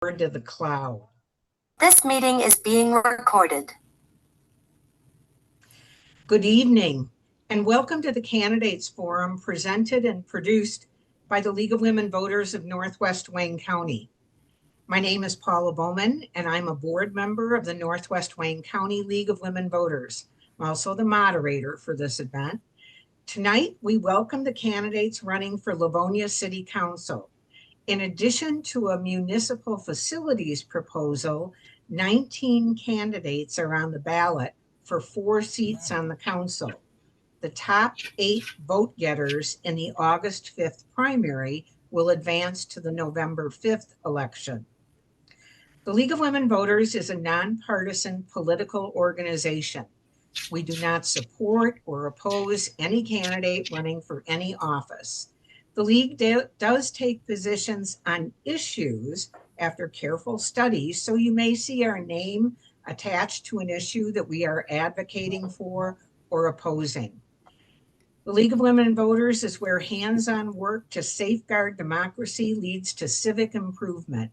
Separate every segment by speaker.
Speaker 1: to the cloud.
Speaker 2: This meeting is being recorded.
Speaker 1: Good evening, and welcome to the Candidates Forum presented and produced by the League of Women Voters of Northwest Wayne County. My name is Paula Bowman, and I'm a board member of the Northwest Wayne County League of Women Voters. I'm also the moderator for this event. Tonight, we welcome the candidates running for Livonia City Council. In addition to a municipal facilities proposal, 19 candidates are on the ballot for 4 seats on the council. The top 8 vote getters in the August 5th primary will advance to the November 5th election. The League of Women Voters is a nonpartisan political organization. We do not support or oppose any candidate running for any office. The League does take positions on issues after careful studies, so you may see our name attached to an issue that we are advocating for or opposing. The League of Women Voters is where hands-on work to safeguard democracy leads to civic improvement.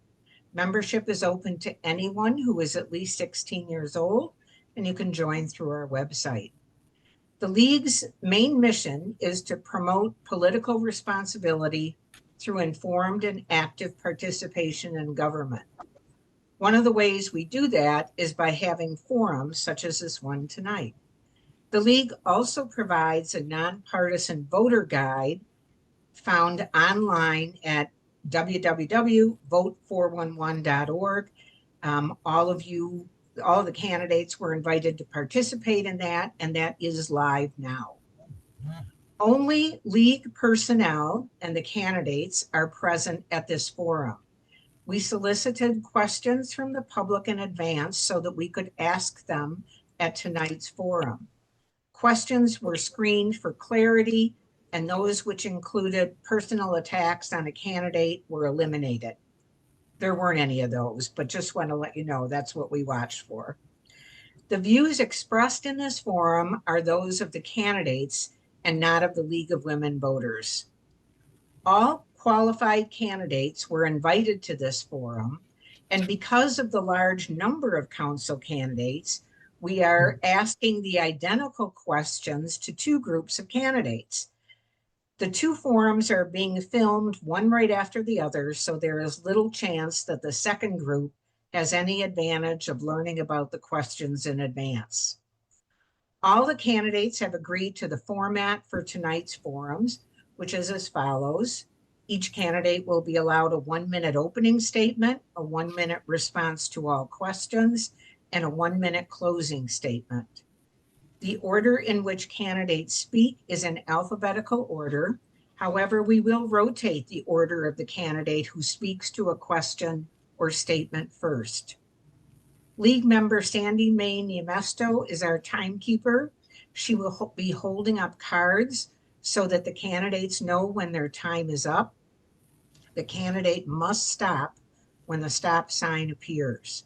Speaker 1: Membership is open to anyone who is at least 16 years old, and you can join through our website. The League's main mission is to promote political responsibility through informed and active participation in government. One of the ways we do that is by having forums such as this one tonight. The League also provides a nonpartisan voter guide found online at www.vote411.org. All of the candidates were invited to participate in that, and that is live now. Only League personnel and the candidates are present at this forum. We solicited questions from the public in advance so that we could ask them at tonight's forum. Questions were screened for clarity, and those which included personal attacks on a candidate were eliminated. There weren't any of those, but just want to let you know that's what we watched for. The views expressed in this forum are those of the candidates and not of the League of Women Voters. All qualified candidates were invited to this forum, and because of the large number of council candidates, we are asking the identical questions to 2 groups of candidates. The 2 forums are being filmed one right after the other, so there is little chance that the second group has any advantage of learning about the questions in advance. All the candidates have agreed to the format for tonight's forums, which is as follows. Each candidate will be allowed a 1-minute opening statement, a 1-minute response to all questions, and a 1-minute closing statement. The order in which candidates speak is in alphabetical order. However, we will rotate the order of the candidate who speaks to a question or statement first. League member Sandy Mae Niemesto is our timekeeper. She will be holding up cards so that the candidates know when their time is up. The candidate must stop when the stop sign appears.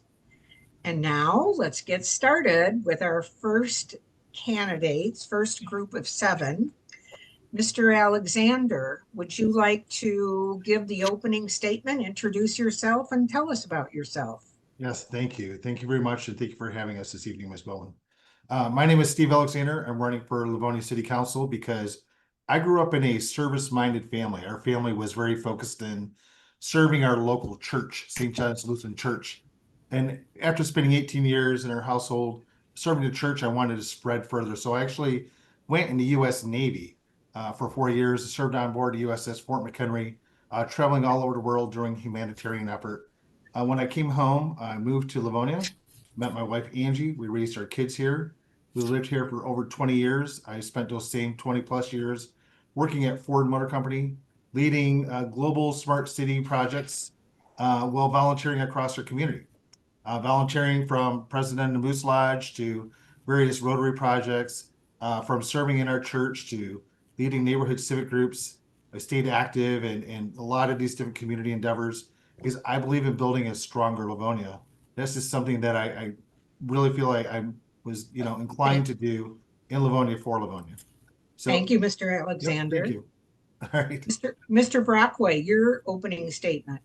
Speaker 1: And now let's get started with our first group of 7. Mr. Alexander, would you like to give the opening statement, introduce yourself, and tell us about yourself?
Speaker 3: Yes, thank you. Thank you very much, and thank you for having us this evening, Ms. Bowen. My name is Steve Alexander. I'm running for Livonia City Council because I grew up in a service-minded family. Our family was very focused in serving our local church, St. John's Lutheran Church. And after spending 18 years in our household serving the church, I wanted to spread further. So I actually went in the U.S. Navy for 4 years, served on board the USS Fort McHenry, traveling all over the world during humanitarian effort. When I came home, I moved to Livonia, met my wife, Angie. We raised our kids here. We lived here for over 20 years. I spent those same 20 plus years working at Ford Motor Company, leading global smart city projects while volunteering across our community. Volunteering from President of Moose Lodge to various Rotary projects, from serving in our church to leading neighborhood civic groups. I stayed active in a lot of these different community endeavors because I believe in building a stronger Livonia. This is something that I really feel like I was, inclined to do in Livonia for Livonia. So,
Speaker 1: thank you, Mr. Alexander.
Speaker 3: Yep, thank you. All right.
Speaker 1: Mr. Brockway, your opening statement.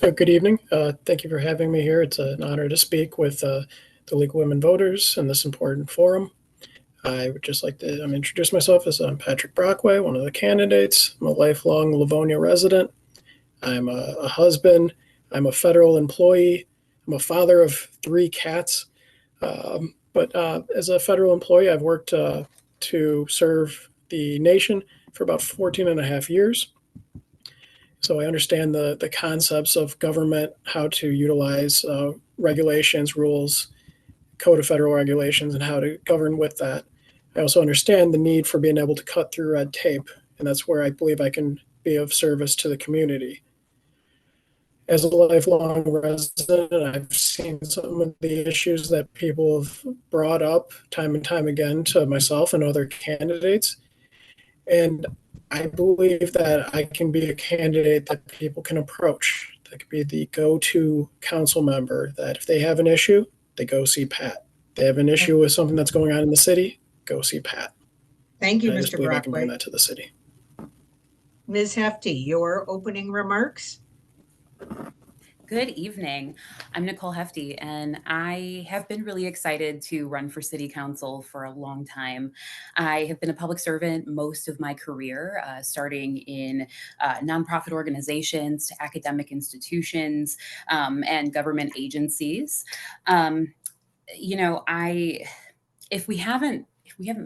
Speaker 4: So good evening. Thank you for having me here. It's an honor to speak with the League of Women Voters in this important forum. I would just like to introduce myself as I'm Patrick Brockway, one of the candidates. I'm a lifelong Livonia resident. I'm a husband. I'm a federal employee. I'm a father of 3 cats. But as a federal employee, I've worked to serve the nation for about 14 and a half years. So I understand the concepts of government, how to utilize regulations, rules, code of federal regulations, and how to govern with that. I also understand the need for being able to cut through red tape, and that's where I believe I can be of service to the community. As a lifelong resident, I've seen some of the issues that people have brought up time and time again to myself and other candidates. And I believe that I can be a candidate that people can approach, that could be the go-to council member, that if they have an issue, they go see Pat. If they have an issue with something that's going on in the city, go see Pat.
Speaker 1: Thank you,
Speaker 4: And I just
Speaker 1: Mr.
Speaker 4: believe I can bring
Speaker 1: Brockway.
Speaker 4: that to the city.
Speaker 1: Ms. Hefty, your opening remarks?
Speaker 5: Good evening. I'm Nicole Hefty, and I have been really excited to run for city council for a long time. I have been a public servant most of my career, starting in nonprofit organizations to academic institutions and government agencies. If we haven't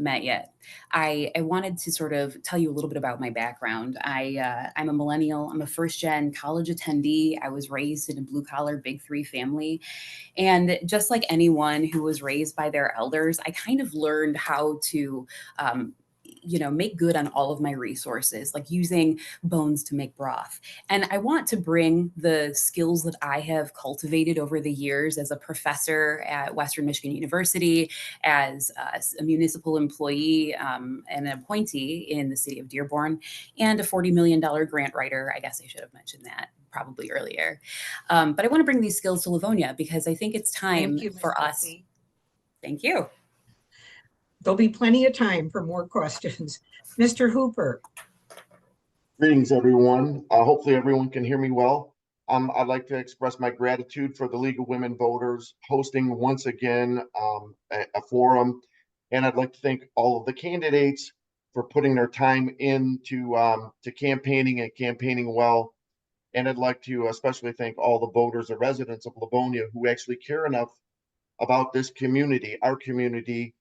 Speaker 5: met yet, I wanted to sort of tell you a little bit about my background. I'm a millennial. I'm a first-gen college attendee. I was raised in a blue-collar Big 3 family. And just like anyone who was raised by their elders, I kind of learned how to make good on all of my resources, like using bones to make broth. And I want to bring the skills that I have cultivated over the years as a professor at Western Michigan University, as a municipal employee and an appointee in the city of Dearborn, and a $40 million grant writer. I guess I should have mentioned that probably earlier. But I want to bring these skills to Livonia because I think it's time
Speaker 1: Thank you, Ms.
Speaker 5: for us.
Speaker 1: Hefty.
Speaker 5: Thank you.
Speaker 1: There'll be plenty of time for more questions. Mr. Hooper.
Speaker 6: Greetings, everyone. Hopefully everyone can hear me well. I'd like to express my gratitude for the League of Women Voters hosting once again a forum. And I'd like to thank all of the candidates for putting their time into to campaigning and campaigning well. And I'd like to especially thank all the voters and residents of Livonia who actually care enough about this community, our community,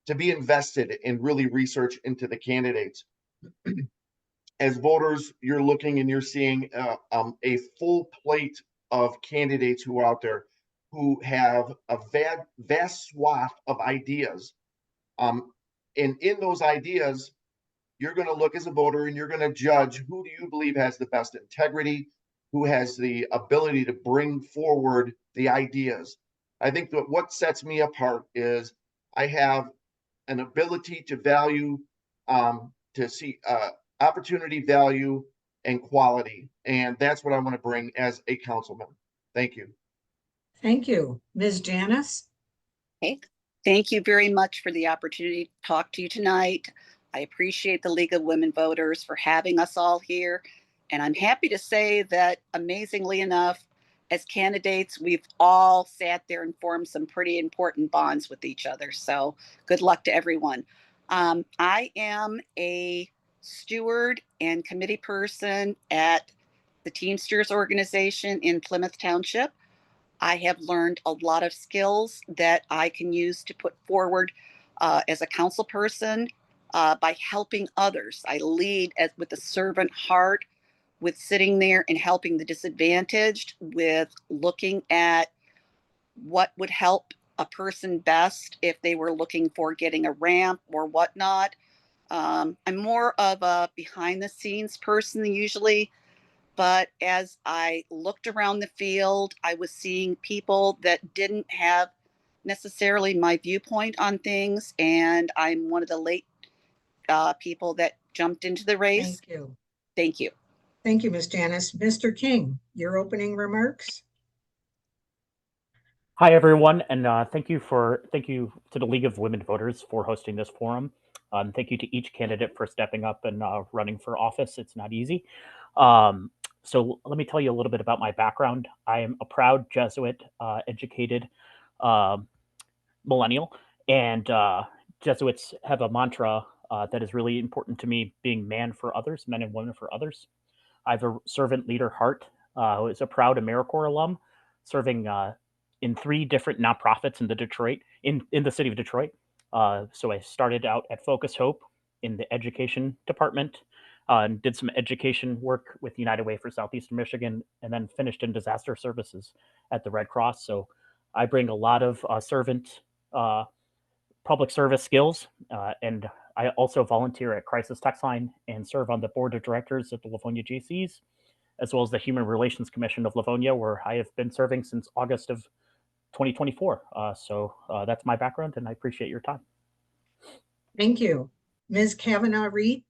Speaker 6: to be invested in really research into the candidates. As voters, you're looking and you're seeing a full plate of candidates who are out there who have a vast swath of ideas. And in those ideas, you're going to look as a voter and you're going to judge who do you believe has the best integrity, who has the ability to bring forward the ideas. I think that what sets me apart is I have an ability to value, to see opportunity, value, and quality. And that's what I want to bring as a councilman. Thank you.
Speaker 1: Thank you. Ms. Janis?
Speaker 7: Okay. Thank you very much for the opportunity to talk to you tonight. I appreciate the League of Women Voters for having us all here. And I'm happy to say that, amazingly enough, as candidates, we've all sat there and formed some pretty important bonds with each other. So good luck to everyone. I am a steward and committee person at the Teamsters organization in Plymouth Township. I have learned a lot of skills that I can use to put forward as a council person by helping others. I lead with a servant heart, with sitting there and helping the disadvantaged, with looking at what would help a person best if they were looking for getting a ramp or whatnot. I'm more of a behind the scenes person usually, but as I looked around the field, I was seeing people that didn't have necessarily my viewpoint on things, and I'm one of the late people that jumped into the race.
Speaker 1: Thank you.
Speaker 7: Thank you.
Speaker 1: Thank you, Ms. Janis. Mr. King, your opening remarks?
Speaker 8: Hi, everyone, and thank you to the League of Women Voters for hosting this forum. Thank you to each candidate for stepping up and running for office. It's not easy. So let me tell you a little bit about my background. I am a proud Jesuit educated millennial, and Jesuits have a mantra that is really important to me: being man for others, men and women for others. I have a servant leader heart, who is a proud AmeriCorps alum, serving in 3 different nonprofits in the city of Detroit. So I started out at Focus Hope in the education department, and did some education work with United Way for Southeastern Michigan, and then finished in disaster services at the Red Cross. So I bring a lot of servant public service skills, and I also volunteer at Crisis Text Line and serve on the board of directors at the Livonia JCs, as well as the Human Relations Commission of Livonia, where I have been serving since August of 2024. So that's my background, and I appreciate your time.
Speaker 1: Thank you. Ms. Kavanagh Reid?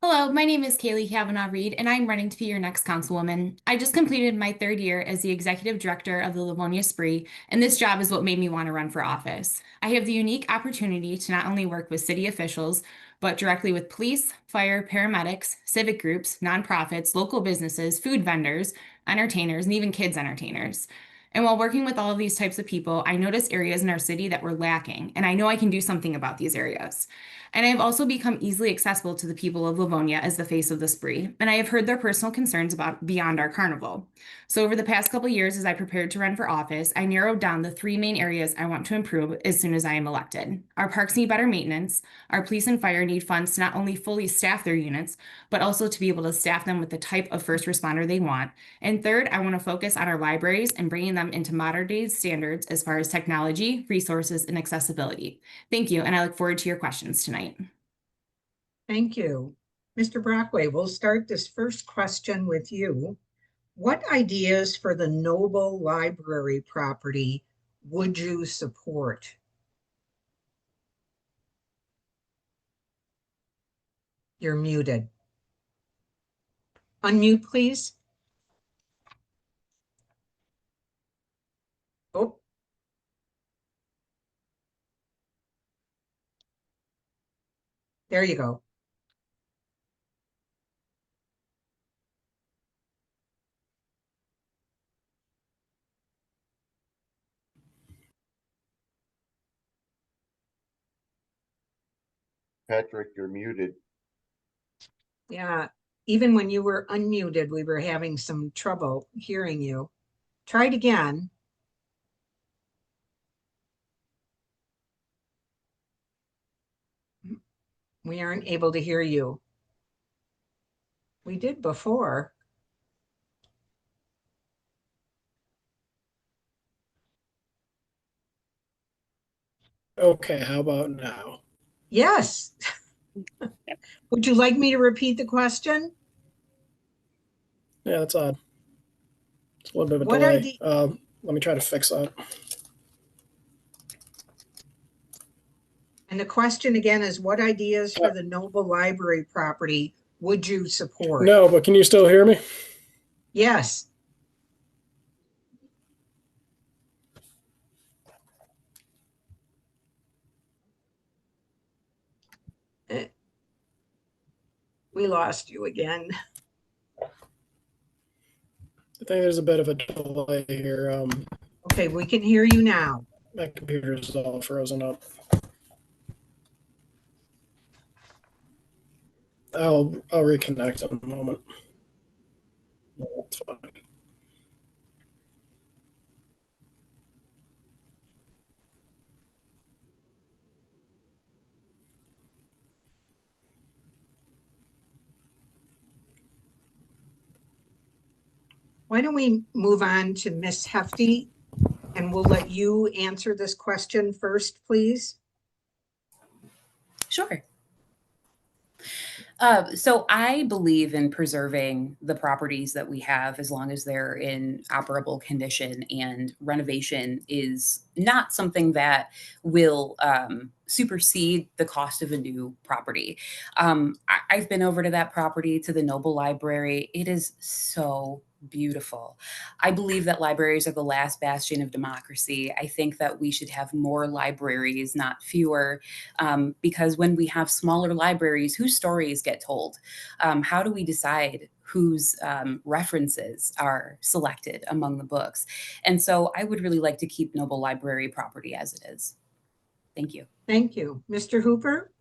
Speaker 9: Hello, my name is Kavanagh Reid, and I'm running to be your next councilwoman. I just completed my 3rd year as the executive director of the Livonia Spree, and this job is what made me want to run for office. I have the unique opportunity to not only work with city officials, but directly with police, fire, paramedics, civic groups, nonprofits, local businesses, food vendors, entertainers, and even kids entertainers. And while working with all of these types of people, I noticed areas in our city that were lacking, and I know I can do something about these areas. And I have also become easily accessible to the people of Livonia as the face of the spree, and I have heard their personal concerns about beyond our carnival. So over the past couple years, as I prepared to run for office, I narrowed down the 3 main areas I want to improve as soon as I am elected. Our parks need better maintenance, our police and fire need funds to not only fully staff their units, but also to be able to staff them with the type of first responder they want. And third, I want to focus on our libraries and bringing them into modern day standards as far as technology, resources, and accessibility. Thank you, and I look forward to your questions tonight.
Speaker 1: Thank you. Mr. Brockway, we'll start this first question with you. What ideas for the Noble Library property would you support? You're muted. Unmute, please. Oh. There you go.
Speaker 6: Patrick, you're muted.
Speaker 1: Yeah, even when you were unmuted, we were having some trouble hearing you. Try it again. We aren't able to hear you. We did before.
Speaker 4: Okay, how about now?
Speaker 1: Yes. Would you like me to repeat the question?
Speaker 4: Yeah, that's odd. It's a little bit of a
Speaker 1: What
Speaker 4: delay. Let me try to fix that.
Speaker 1: And the question again is, what ideas for the Noble Library property would you support?
Speaker 4: No, but can you still hear me?
Speaker 1: Yes. We lost you again.
Speaker 4: I think there's a bit of a delay here.
Speaker 1: Okay, we can hear you now.
Speaker 4: My computer's all frozen up. I'll reconnect in a moment. That's fine.
Speaker 1: Why don't we move on to Miss Hefty, and we'll let you answer this question first, please.
Speaker 5: Sure. So I believe in preserving the properties that we have as long as they're in operable condition, and renovation is not something that will supersede the cost of a new property. I've been over to that property, to the Noble Library. It is so beautiful. I believe that libraries are the last bastion of democracy. I think that we should have more libraries, not fewer, because when we have smaller libraries, whose stories get told? How do we decide whose references are selected among the books. And so I would really like to keep Noble Library property as it is. Thank you.
Speaker 1: Thank you. Mr. Hooper?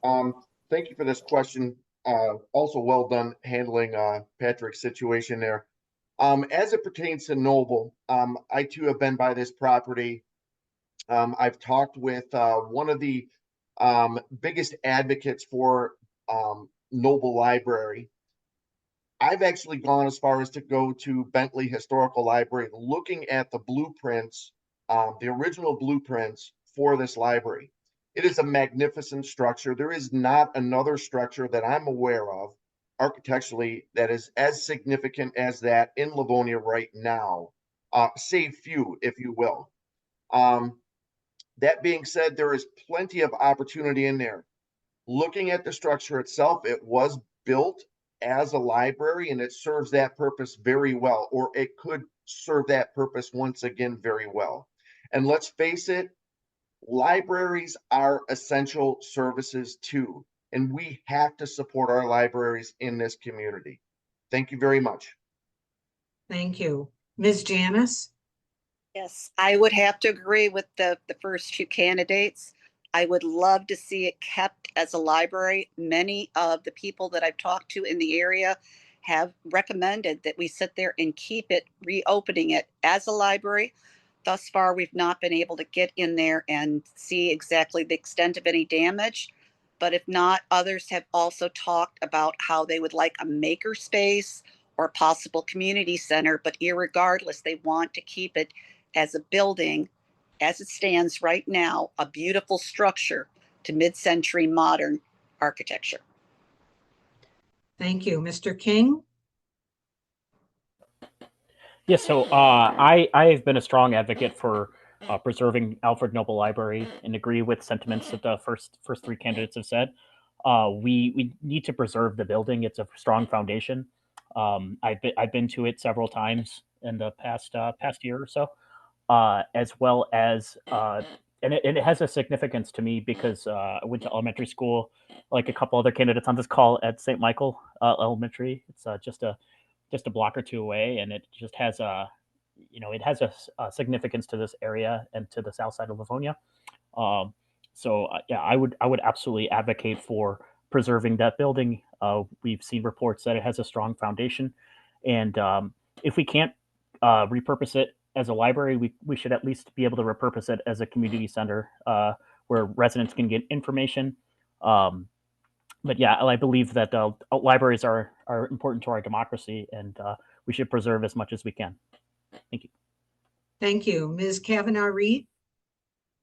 Speaker 6: Thank you for this question. Also well done handling Patrick's situation there. As it pertains to Noble, I too have been by this property. I've talked with one of the biggest advocates for Noble Library. I've actually gone as far as to go to Bentley Historical Library, looking at the blueprints, the original blueprints for this library. It is a magnificent structure. There is not another structure that I'm aware of architecturally that is as significant as that in Livonia right now, save few, if you will. That being said, there is plenty of opportunity in there. Looking at the structure itself, it was built as a library and it serves that purpose very well, or it could serve that purpose once again very well. And let's face it, libraries are essential services too, and we have to support our libraries in this community. Thank you very much.
Speaker 1: Thank you. Ms. Janis?
Speaker 7: Yes, I would have to agree with the first two candidates. I would love to see it kept as a library. Many of the people that I've talked to in the area have recommended that we sit there and keep it, reopening it as a library. Thus far, we've not been able to get in there and see exactly the extent of any damage. But if not, others have also talked about how they would like a maker space or a possible community center. But irregardless, they want to keep it as a building as it stands right now, a beautiful structure to mid-century modern architecture.
Speaker 1: Thank you. Mr. King?
Speaker 8: Yes, so I've been a strong advocate for preserving Alfred Noble Library and agree with sentiments that the first three candidates have said. We need to preserve the building. It's a strong foundation. I've been to it several times in the past year or so, as well as and it has a significance to me because I went to elementary school, like a couple other candidates on this call, at St. Michael Elementary. It's just a block or two away, and it just has a significance to this area and to the south side of Livonia. Yeah, I would absolutely advocate for preserving that building. We've seen reports that it has a strong foundation, and if we can't repurpose it as a library, we should at least be able to repurpose it as a community center where residents can get information. But yeah, I believe that libraries are important to our democracy, and we should preserve as much as we can. Thank you.
Speaker 1: Thank you. Ms. Kavanagh Reid?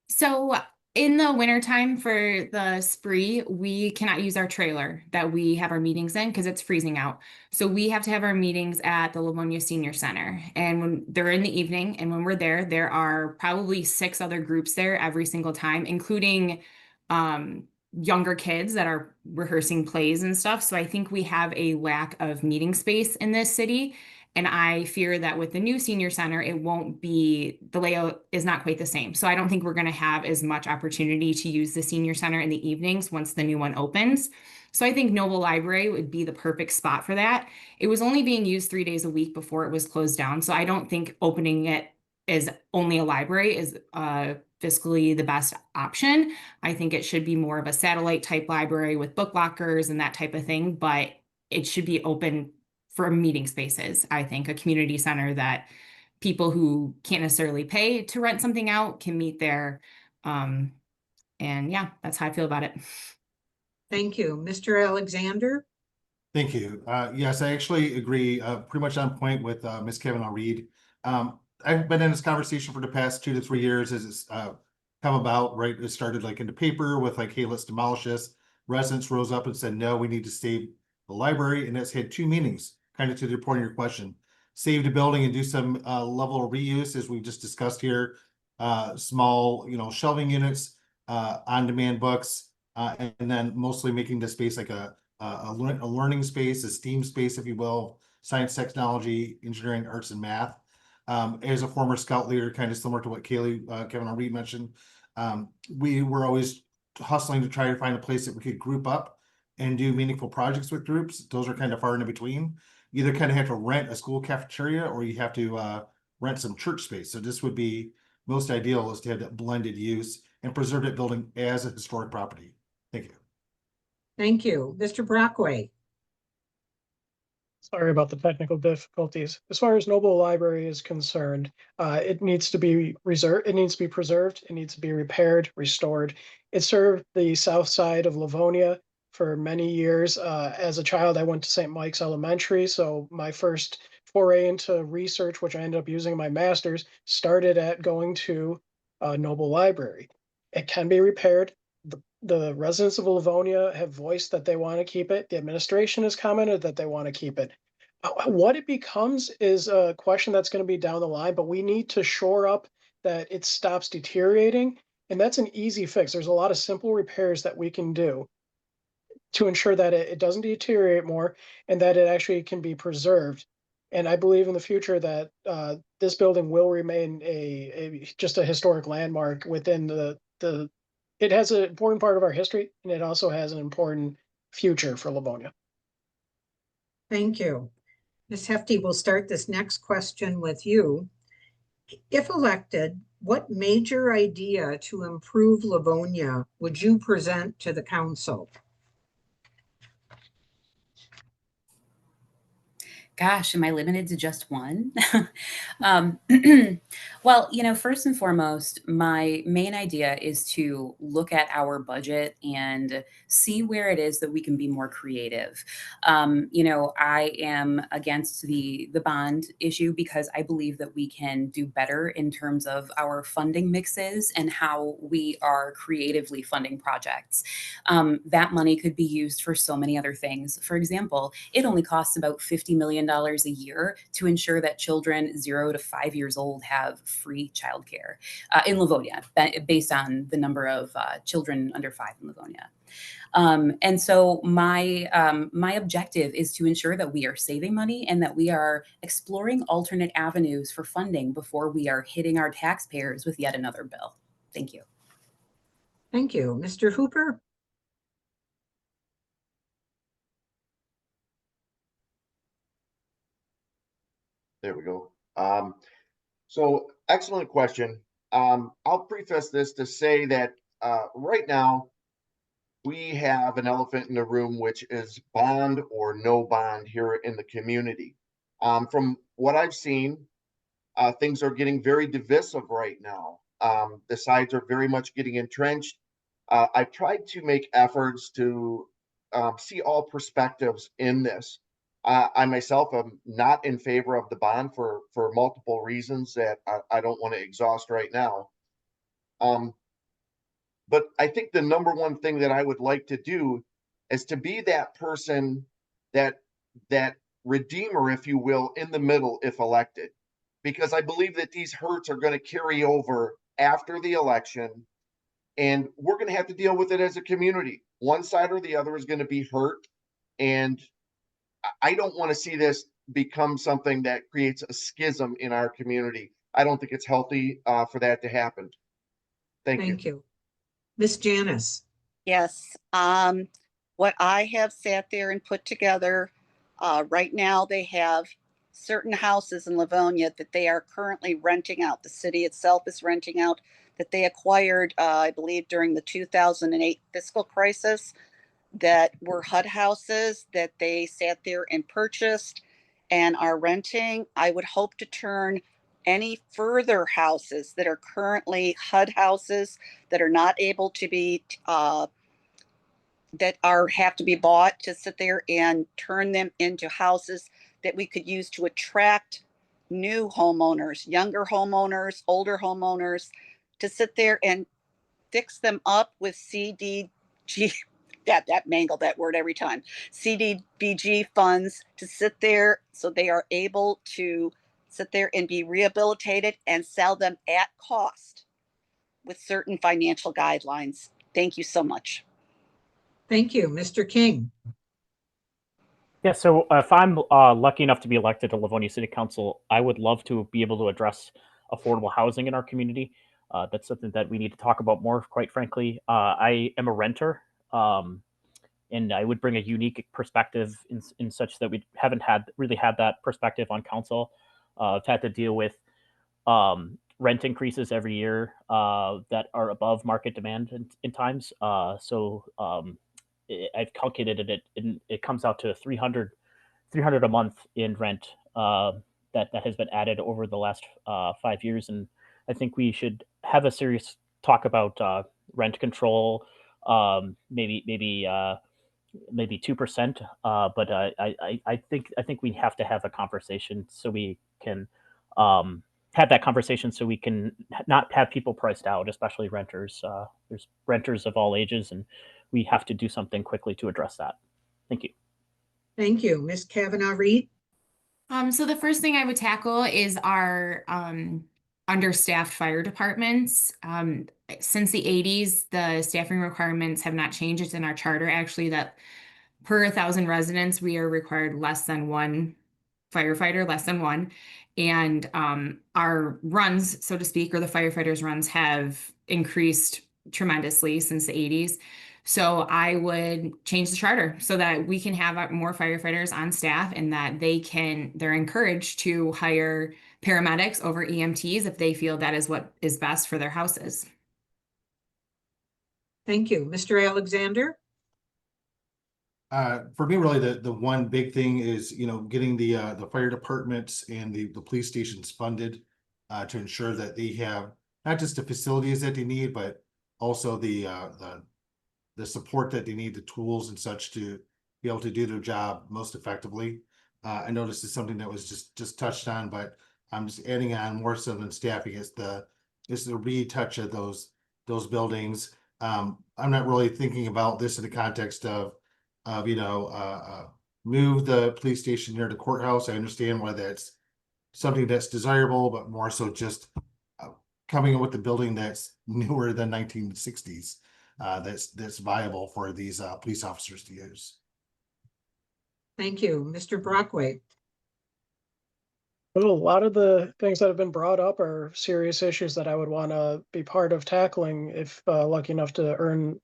Speaker 9: So in the wintertime for the spree, we cannot use our trailer that we have our meetings in because it's freezing out. So we have to have our meetings at the Livonia Senior Center. And when they're in the evening, and when we're there are probably 6 other groups there every single time, including younger kids that are rehearsing plays and stuff. So I think we have a lack of meeting space in this city. And I fear that with the new senior center, it won't be, the layout is not quite the same. So I don't think we're going to have as much opportunity to use the senior center in the evenings once the new one opens. So I think Noble Library would be the perfect spot for that. It was only being used 3 days a week before it was closed down. So I don't think opening it as only a library is fiscally the best option. I think it should be more of a satellite type library with book lockers and that type of thing, but it should be open for meeting spaces. I think a community center that people who can't necessarily pay to rent something out can meet there. And yeah, that's how I feel about it.
Speaker 1: Thank you. Mr. Alexander?
Speaker 3: Thank you. Yes, I actually agree pretty much on point with Ms. Kavanagh Reid. I've been in this conversation for the past 2 to 3 years as it's come about, right? It started like in the paper with like, hey, let's demolish this. Residents rose up and said, no, we need to save the library. And that's had 2 meanings, kind of to the point of your question. Save the building and do some level of reuse, as we just discussed here. Small, shelving units, on-demand books, and then mostly making the space like a learning space, a STEAM space, if you will, science, technology, engineering, arts, and math. As a former scout leader, kind of similar to what Kayleigh, Kavanagh Reid mentioned, we were always hustling to try to find a place that we could group up and do meaningful projects with groups. Those are kind of far in between. You either kind of have to rent a school cafeteria or you have to rent some church space. So this would be most ideal, is to have that blended use and preserve that building as a historic property. Thank you.
Speaker 1: Thank you. Mr. Brockway.
Speaker 4: Sorry about the technical difficulties. As far as Noble Library is concerned, it needs to be reserved. It needs to be preserved. It needs to be repaired, restored. It served the south side of Livonia for many years. As a child, I went to St. Mike's Elementary, so my first foray into research, which I ended up using in my master's, started at going to Noble Library. It can be repaired. The residents of Livonia have voiced that they want to keep it. The administration has commented that they want to keep it. What it becomes is a question that's going to be down the line, but we need to shore up that it stops deteriorating. And that's an easy fix. There's a lot of simple repairs that we can do to ensure that it doesn't deteriorate more and that it actually can be preserved. And I believe in the future that this building will remain just a historic landmark within the it has an important part of our history, and it also has an important future for Livonia.
Speaker 1: Thank you. Ms. Hefty, we'll start this next question with you. If elected, what major idea to improve Livonia would you present to the council?
Speaker 5: Gosh, am I limited to just one? Well, first and foremost, my main idea is to look at our budget and see where it is that we can be more creative. I am against the bond issue because I believe that we can do better in terms of our funding mixes and how we are creatively funding projects. That money could be used for so many other things. For example, it only costs about $50 million a year to ensure that children 0 to 5 years old have free childcare in Livonia, based on the number of children under 5 in Livonia. And so my objective is to ensure that we are saving money and that we are exploring alternate avenues for funding before we are hitting our taxpayers with yet another bill. Thank you.
Speaker 1: Thank you. Mr. Hooper?
Speaker 6: There we go. So excellent question. I'll preface this to say that right now we have an elephant in the room, which is bond or no bond here in the community. From what I've seen, things are getting very divisive right now. The sides are very much getting entrenched. I've tried to make efforts to see all perspectives in this. I myself am not in favor of the bond for multiple reasons that I don't want to exhaust right now. But I think the number one thing that I would like to do is to be that person, that redeemer, if you will, in the middle if elected, because I believe that these hurts are going to carry over after the election, and we're going to have to deal with it as a community. One side or the other is going to be hurt, and I don't want to see this become something that creates a schism in our community. I don't think it's healthy for that to happen. Thank you.
Speaker 1: Miss Janis.
Speaker 7: Yes. What I have sat there and put together, right now they have certain houses in Livonia that they are currently renting out. The city itself is renting out, that they acquired, I believe, during the 2008 fiscal crisis, that were HUD houses that they sat there and purchased and are renting. I would hope to turn any further houses that are currently HUD houses that are not able to be have to be bought, to sit there and turn them into houses that we could use to attract new homeowners, younger homeowners, older homeowners, to sit there and fix them up with CDG. That mangle that word every time. CDBG funds to sit there so they are able to sit there and be rehabilitated and sell them at cost with certain financial guidelines. Thank you so much.
Speaker 1: Thank you. Mr. King.
Speaker 8: Yeah, so if I'm lucky enough to be elected to Livonia City Council, I would love to be able to address affordable housing in our community. That's something that we need to talk about more, quite frankly. I am a renter, and and I would bring a unique perspective in such that we haven't really had that perspective on council. I've had to deal with rent increases every year that are above market demand in times. I've calculated it, and it comes out to 300 a month in rent that has been added over the last 5 years. And I think we should have a serious talk about rent control, maybe 2%. But I think we have to have a conversation so we can have that conversation so we can not have people priced out, especially renters. There's renters of all ages, and we have to do something quickly to address that. Thank you.
Speaker 1: Thank you. Ms. Kavanagh Reid?
Speaker 9: So the first thing I would tackle is our understaffed fire departments. Since the 80s, the staffing requirements have not changed. It's in our charter, actually, that per 1,000 residents, we are required less than one firefighter, less than one. And our runs, so to speak, or the firefighters' runs have increased tremendously since the 80s. So I would change the charter so that we can have more firefighters on staff, and that they're encouraged to hire paramedics over EMTs if they feel that is what is best for their houses.
Speaker 1: Thank you. Mr. Alexander?
Speaker 3: For me, really, the one big thing is, getting the fire departments and the police stations funded to ensure that they have not just the facilities that they need, but also the support that they need, the tools and such to be able to do their job most effectively. I noticed it's something that was just touched on, but I'm just adding on more so than staffing is the retouch of those buildings. I'm not really thinking about this in the context of move the police station near the courthouse. I understand why that's something that's desirable, but more so just coming up with the building that's newer than 1960s. That's viable for these police officers to use.
Speaker 1: Thank you. Mr. Brockway?
Speaker 4: Well, a lot of the things that have been brought up are serious issues that I would want to be part of tackling if lucky enough to earn,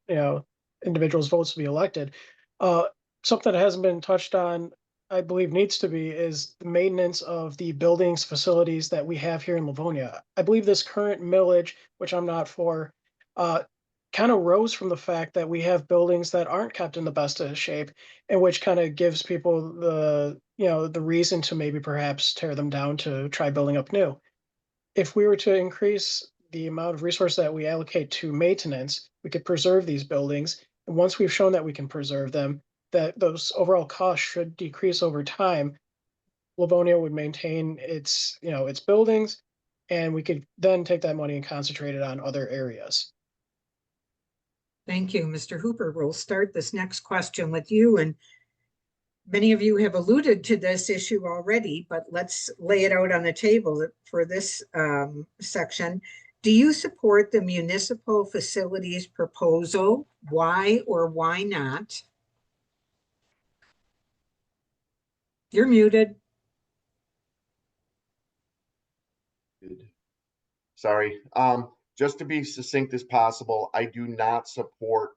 Speaker 4: individuals' votes to be elected. Something that hasn't been touched on, I believe needs to be, is the maintenance of the buildings, facilities that we have here in Livonia. I believe this current millage, which I'm not for, kind of rose from the fact that we have buildings that aren't kept in the best of shape, and which kind of gives people the reason to maybe perhaps tear them down to try building up new. If we were to increase the amount of resource that we allocate to maintenance, we could preserve these buildings. And once we've shown that we can preserve them, that those overall costs should decrease over time. Livonia would maintain its buildings, and we could then take that money and concentrate it on other areas.
Speaker 1: Thank you, Mr. Hooper. We'll start this next question with you, and many of you have alluded to this issue already, but let's lay it out on the table for this section. Do you support the municipal facilities proposal? Why or why not? You're muted.
Speaker 6: Sorry. Just to be succinct as possible, I do not support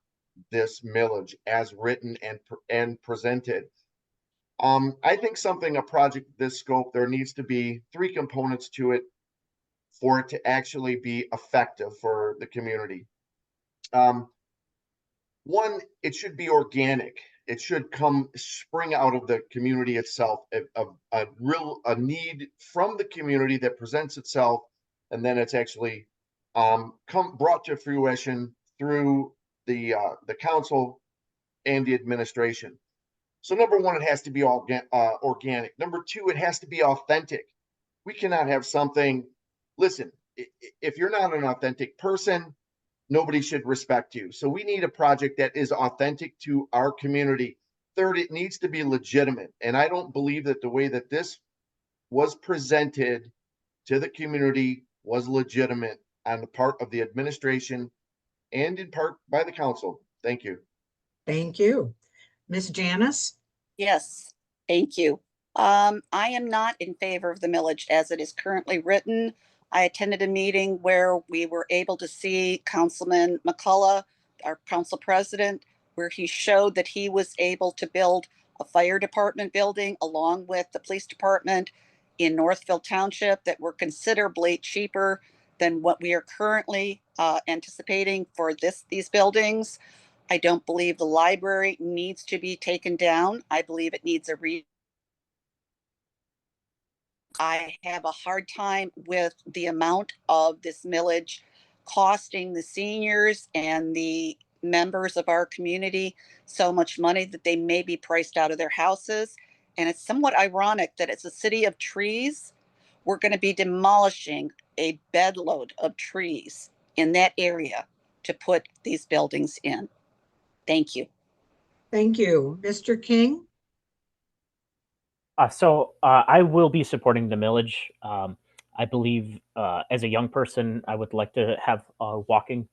Speaker 6: this millage as written and presented. I think a project this scope, there needs to be 3 components to it for it to actually be effective for the community. One, it should be organic. It should spring out of the community itself, a need from the community that presents itself, and then it's actually brought to fruition through the council and the administration. So number one, it has to be organic. Number 2, it has to be authentic. We cannot have something, listen, if you're not an authentic person, nobody should respect you. So we need a project that is authentic to our community. Third, it needs to be legitimate. And I don't believe that the way that this was presented to the community was legitimate on the part of the administration and in part by the council. Thank you.
Speaker 1: Thank you. Ms. Janis?
Speaker 7: Yes, thank you. I am not in favor of the millage as it is currently written. I attended a meeting where we were able to see Councilman McCullough, our council president, where he showed that he was able to build a fire department building along with the police department in Northville Township that were considerably cheaper than what we are currently anticipating for these buildings. I don't believe the library needs to be taken down. I believe it needs a I have a hard time with the amount of this millage costing the seniors and the members of our community so much money that they may be priced out of their houses. And it's somewhat ironic that it's a city of trees. We're going to be demolishing a bedload of trees in that area to put these buildings in. Thank you.
Speaker 1: Thank you. Mr. King?
Speaker 8: I will be supporting the millage. I believe as a young person, I would like to have walking,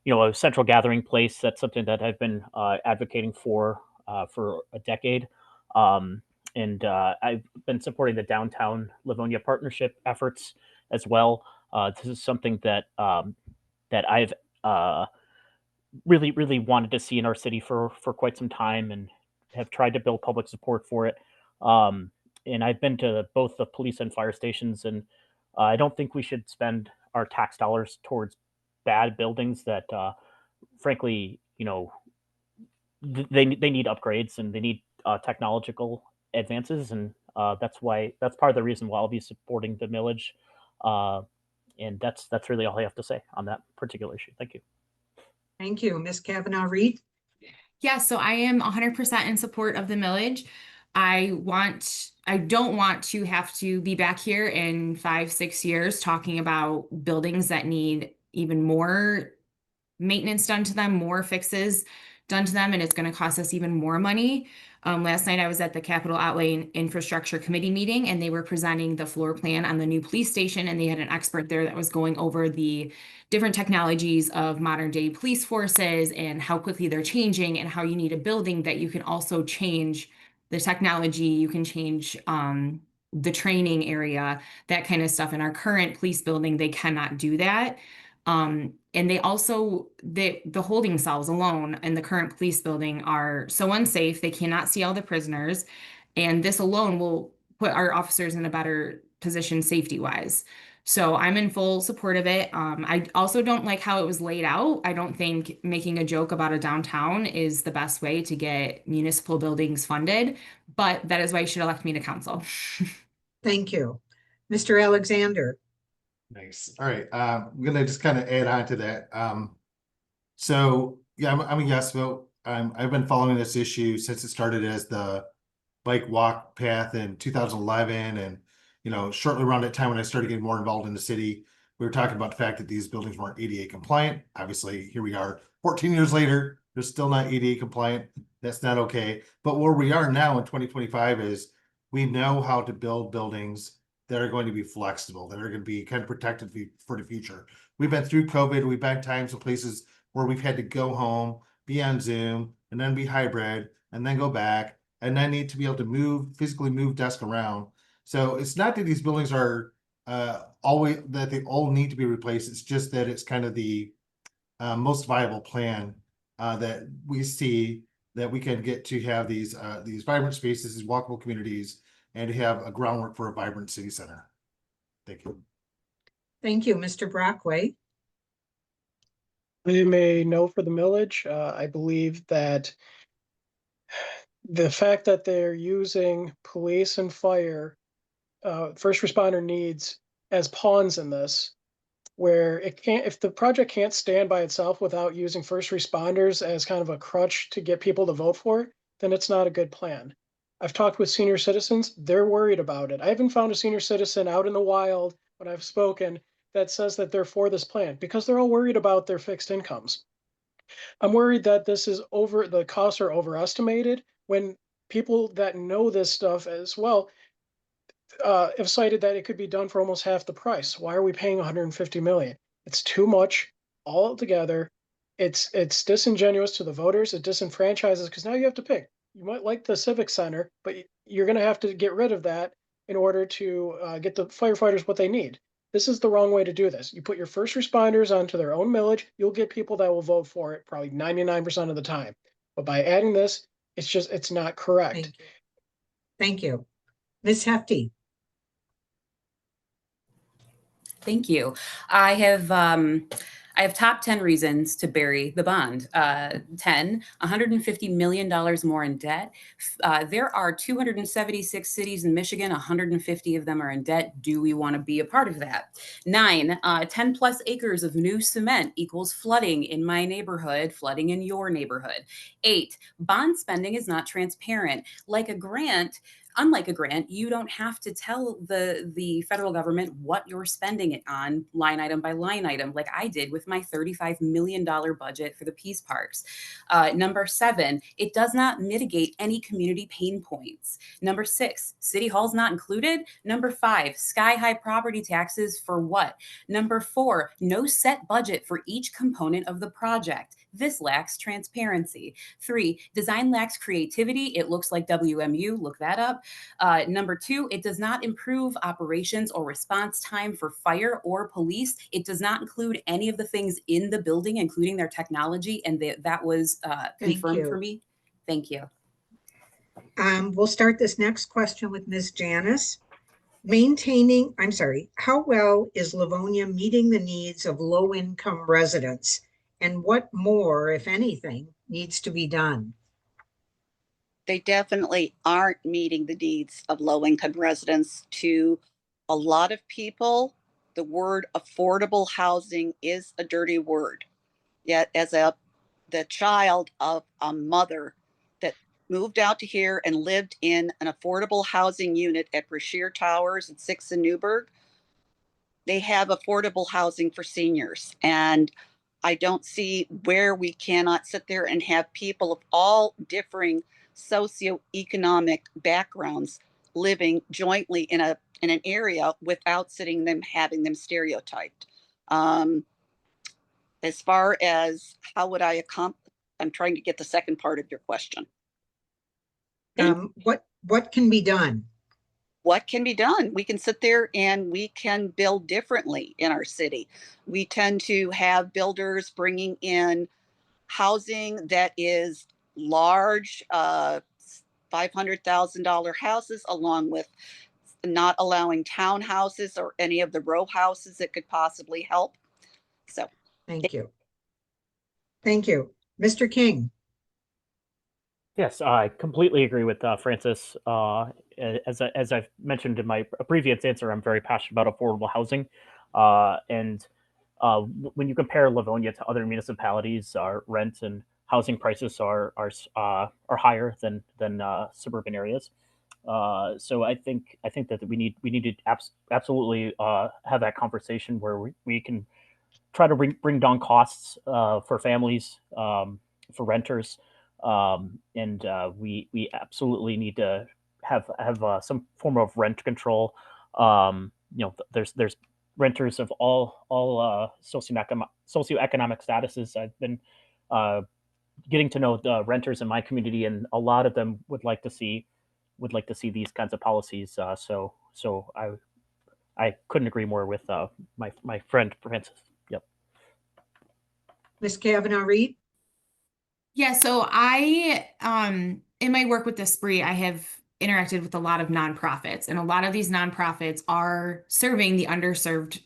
Speaker 8: a central gathering place. That's something that I've been advocating for a decade. And I've been supporting the downtown Livonia partnership efforts as well. This is something that that I've really wanted to see in our city for quite some time, and have tried to build public support for it. And I've been to both the police and fire stations, and I don't think we should spend our tax dollars towards bad buildings that, frankly, they need upgrades, and they need technological advances, and that's part of the reason why I'll be supporting the millage. And that's really all I have to say on that particular issue. Thank you.
Speaker 1: Thank you. Ms. Kavanagh Reid?
Speaker 9: Yeah, so I am 100% in support of the millage. I don't want to have to be back here in 5-6 years talking about buildings that need even more maintenance done to them, more fixes done to them, and it's going to cost us even more money. Last night I was at the Capital Outlay and Infrastructure Committee meeting, and they were presenting the floor plan on the new police station, and they had an expert there that was going over the different technologies of modern day police forces and how quickly they're changing, and how you need a building that you can also change the technology, you can change the training area, that kind of stuff. In our current police building, they cannot do that. And they also, the holding cells alone in the current police building are so unsafe. They cannot see all the prisoners. And this alone will put our officers in a better position safety wise. So I'm in full support of it. I also don't like how it was laid out. I don't think making a joke about a downtown is the best way to get municipal buildings funded, but that is why you should elect me to council.
Speaker 1: Thank you. Mr. Alexander?
Speaker 3: Nice. All right. I'm gonna just kind of add on to that. So yeah, I'm a yes vote. I've been following this issue since it started as the bike walk path in 2011, and shortly around that time when I started getting more involved in the city, we were talking about the fact that these buildings weren't ADA compliant. Obviously, here we are 14 years later, they're still not ADA compliant. That's not okay. But where we are now in 2025 is we know how to build buildings that are going to be flexible, that are going to be kind of protected for the future. We've been through COVID. We've had times and places where we've had to go home, be on Zoom, and then be hybrid, and then go back, and then need to be able to physically move desks around. So it's not that these buildings are always that they all need to be replaced. It's just that it's kind of the most viable plan that we see that we can get to have these vibrant spaces, these walkable communities, and to have a groundwork for a vibrant city center. Thank you.
Speaker 1: Thank you. Mr. Brockway?
Speaker 4: I am a no for the millage. I believe that the fact that they're using police and fire, first responder needs as pawns in this, where if the project can't stand by itself without using first responders as kind of a crutch to get people to vote for it, then it's not a good plan. I've talked with senior citizens, they're worried about it. I haven't found a senior citizen out in the wild when I've spoken that says that they're for this plan, because they're all worried about their fixed incomes. I'm worried that the costs are overestimated when people that know this stuff as well have cited that it could be done for almost half the price. Why are we paying 150 million? It's too much altogether. It's disingenuous to the voters. It disenfranchises, because now you have to pick. You might like the civic center, but you're going to have to get rid of that in order to get the firefighters what they need. This is the wrong way to do this. You put your first responders onto their own millage, you'll get people that will vote for it probably 99% of the time. But by adding this, it's not correct.
Speaker 1: Thank you. Thank you. Ms. Hefty.
Speaker 5: Thank you. I have top 10 reasons to bury the bond. 10, $150 million more in debt. There are 276 cities in Michigan, 150 of them are in debt. Do we want to be a part of that? 9, 10 plus acres of new cement equals flooding in my neighborhood, flooding in your neighborhood. 8, bond spending is not transparent. Unlike a grant, you don't have to tell the federal government what you're spending it on line item by line item, like I did with my $35 million budget for the Peace Parks. Number 7, it does not mitigate any community pain points. Number 6, City Hall's not included. Number 5, sky-high property taxes for what? Number 4, no set budget for each component of the project. This lacks transparency. 3, design lacks creativity. It looks like WMU. Look that up. Number 2, it does not improve operations or response time for fire or police. It does not include any of the things in the building, including their technology, and that was confirmed for me. Thank you.
Speaker 1: We'll start this next question with Ms. Janis. How well is Livonia meeting the needs of low-income residents, and what more, if anything, needs to be done?
Speaker 7: They definitely aren't meeting the needs of low-income residents. To a lot of people, the word affordable housing is a dirty word. Yet as the child of a mother that moved out to here and lived in an affordable housing unit at Brashear Towers and 6th and Newburgh, they have affordable housing for seniors. And I don't see where we cannot sit there and have people of all differing socioeconomic backgrounds living jointly in an area without having them stereotyped. As far as how would I accomplish, I'm trying to get the second part of your question.
Speaker 1: What can be done?
Speaker 7: What can be done? We can sit there and we can build differently in our city. We tend to have builders bringing in housing that is large, $500,000 houses, along with not allowing townhouses or any of the row houses that could possibly help. So
Speaker 1: thank you. Thank you. Mr. King.
Speaker 8: Yes, I completely agree with Francis. As I've mentioned in my previous answer, I'm very passionate about affordable housing. When you compare Livonia to other municipalities, our rent and housing prices are higher than suburban areas. So I think that we need to absolutely have that conversation where we can try to bring down costs for families, for renters. We absolutely need to have some form of rent control. There's renters of all socioeconomic statuses. I've been getting to know the renters in my community, and a lot of them would like to see these kinds of policies. So I couldn't agree more with my friend Francis. Yep.
Speaker 1: Ms. Kavanagh Reid.
Speaker 9: Yeah, so I, in my work with the Spree, I have interacted with a lot of nonprofits, and a lot of these nonprofits are serving the underserved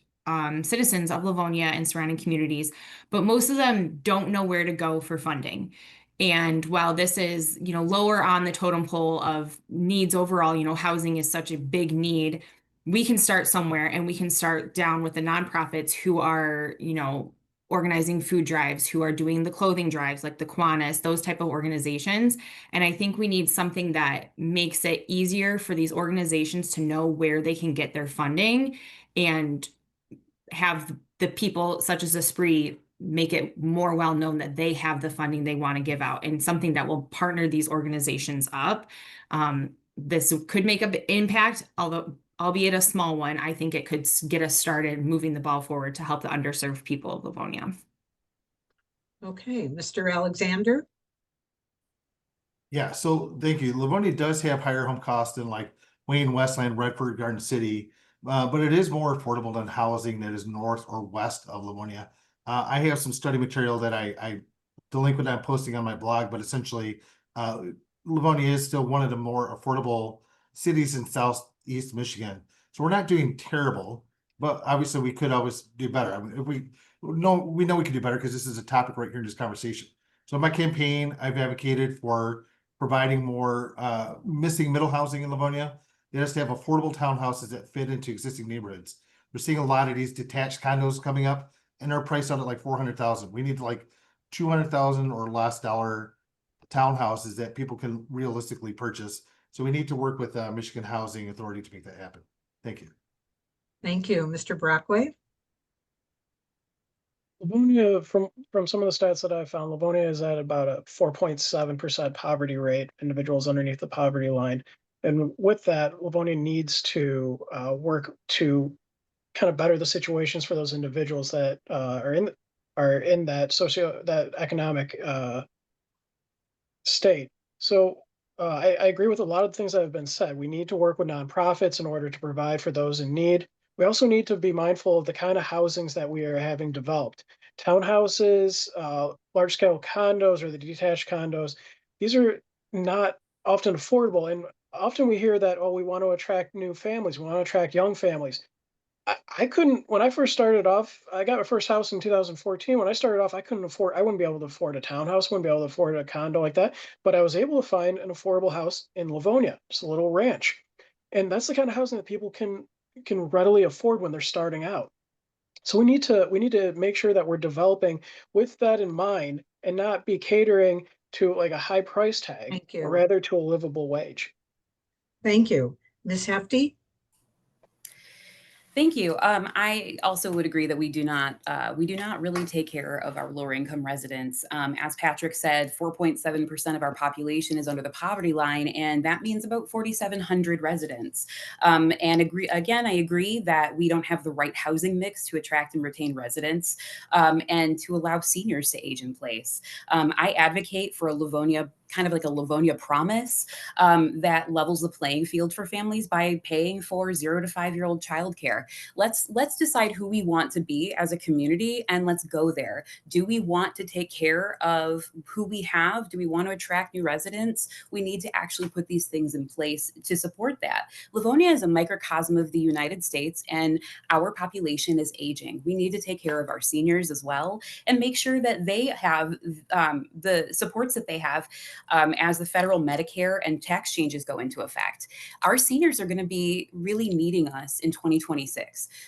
Speaker 9: citizens of Livonia and surrounding communities, but most of them don't know where to go for funding. And while this is, lower on the totem pole of needs overall, housing is such a big need, we can start somewhere, and we can start down with the nonprofits who are, organizing food drives, who are doing the clothing drives, like the Kiwanis, those type of organizations. And I think we need something that makes it easier for these organizations to know where they can get their funding, and have the people such as the Spree make it more well known that they have the funding they want to give out, and something that will partner these organizations up. This could make an impact, albeit a small one. I think it could get us started moving the ball forward to help the underserved people of Livonia.
Speaker 1: Okay, Mr. Alexander.
Speaker 3: Yeah, so thank you. Livonia does have higher home costs than like Wayne, Westland, Redford, Garden City, but it is more affordable than housing that is north or west of Livonia. I have some study material that I delinquent I'm posting on my blog, but essentially, Livonia is still one of the more affordable cities in Southeast Michigan. So we're not doing terrible, but obviously we could always do better. I mean, if we know we can do better because this is a topic right here in this conversation. So in my campaign, I've advocated for providing more missing middle housing in Livonia. It has to have affordable townhouses that fit into existing neighborhoods. We're seeing a lot of these detached condos coming up, and they're priced out at like 400,000. We need like 200,000 or less dollar townhouses that people can realistically purchase. So we need to work with Michigan Housing Authority to make that happen. Thank you.
Speaker 1: Thank you. Mr. Brockway?
Speaker 4: Livonia, from some of the stats that I found, Livonia is at about a 4.7% poverty rate, individuals underneath the poverty line. And with that, Livonia needs to work to kind of better the situations for those individuals that are in that economic state. So I agree with a lot of the things that have been said. We need to work with nonprofits in order to provide for those in need. We also need to be mindful of the kind of housings that we are having developed. Townhouses, large scale condos, or the detached condos, these are not often affordable. And often we hear that, oh, we want to attract new families, we want to attract young families. I couldn't, when I first started off, I got my first house in 2014. When I started off, I wouldn't be able to afford a townhouse, wouldn't be able to afford a condo like that. But I was able to find an affordable house in Livonia, just a little ranch. And that's the kind of housing that people can readily afford when they're starting out. So we need to make sure that we're developing with that in mind and not be catering to like a high price tag,
Speaker 1: Thank
Speaker 4: but
Speaker 1: you.
Speaker 4: rather to a livable wage.
Speaker 1: Thank you. Ms. Hefty?
Speaker 5: Thank you. I also would agree that we do not really take care of our lower income residents. As Patrick said, 4.7% of our population is under the poverty line, and that means about 4,700 residents. And I agree that we don't have the right housing mix to attract and retain residents, and to allow seniors to age in place. I advocate for a Livonia, kind of like a Livonia promise, that levels the playing field for families by paying for 0 to 5-year-old childcare. Let's decide who we want to be as a community, and let's go there. Do we want to take care of who we have? Do we want to attract new residents? We need to actually put these things in place to support that. Livonia is a microcosm of the United States, and our population is aging. We need to take care of our seniors as well and make sure that they have the supports that they have as the federal Medicare and tax changes go into effect. Our seniors are going to be really needing us in 2026.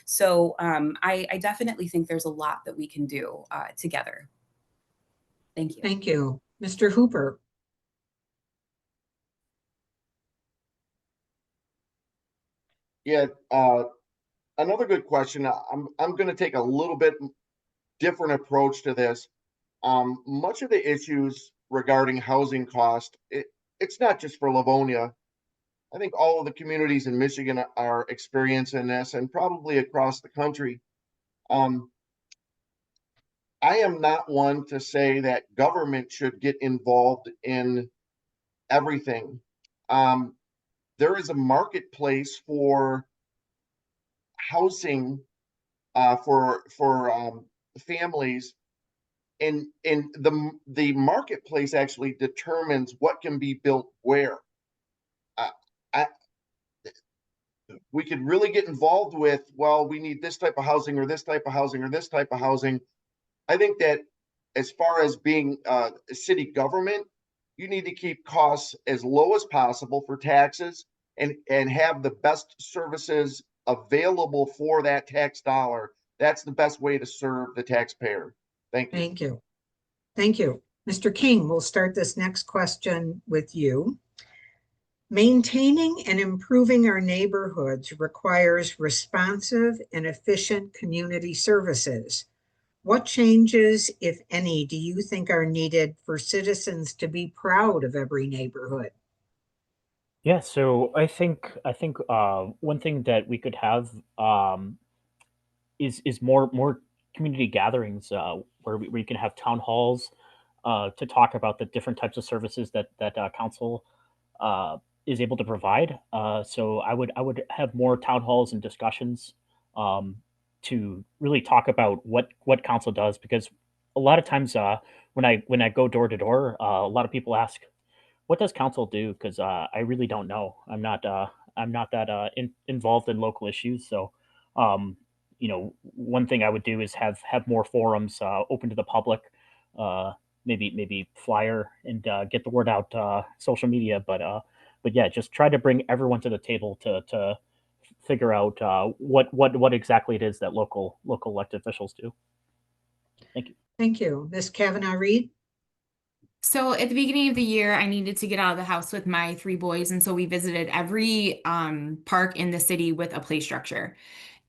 Speaker 5: So I definitely think there's a lot that we can do together. Thank you.
Speaker 1: Thank you. Mr. Hooper?
Speaker 6: Yeah, another good question. I'm going to take a little bit different approach to this. Much of the issues regarding housing cost, it's not just for Livonia. I think all of the communities in Michigan are experiencing this, and probably across the country. I am not one to say that government should get involved in everything. There is a marketplace for housing for families, and the marketplace actually determines what can be built where. We could really get involved with, well, we need this type of housing or this type of housing or this type of housing. I think that as far as being a city government, you need to keep costs as low as possible for taxes and have the best services available for that tax dollar. That's the best way to serve the taxpayer. Thank you.
Speaker 1: Thank you. Thank you. Mr. King, we'll start this next question with you. Maintaining and improving our neighborhoods requires responsive and efficient community services. What changes, if any, do you think are needed for citizens to be proud of every neighborhood?
Speaker 8: Yeah, so I think one thing that we could have is more community gatherings where we can have town halls to talk about the different types of services that council is able to provide. So I would have more town halls and discussions to really talk about what council does, because a lot of times when I go door to door, a lot of people ask, "What does council do?" Because I really don't know. I'm not that involved in local issues. So, um, one thing I would do is have more forums open to the public. Uh, maybe flyer and get the word out social media. But yeah, just try to bring everyone to the table to figure out what exactly it is that local elected officials do. Thank you.
Speaker 1: Thank you. Ms. Kavanagh Reid?
Speaker 9: So at the beginning of the year, I needed to get out of the house with my 3 boys. And so we visited every park in the city with a play structure.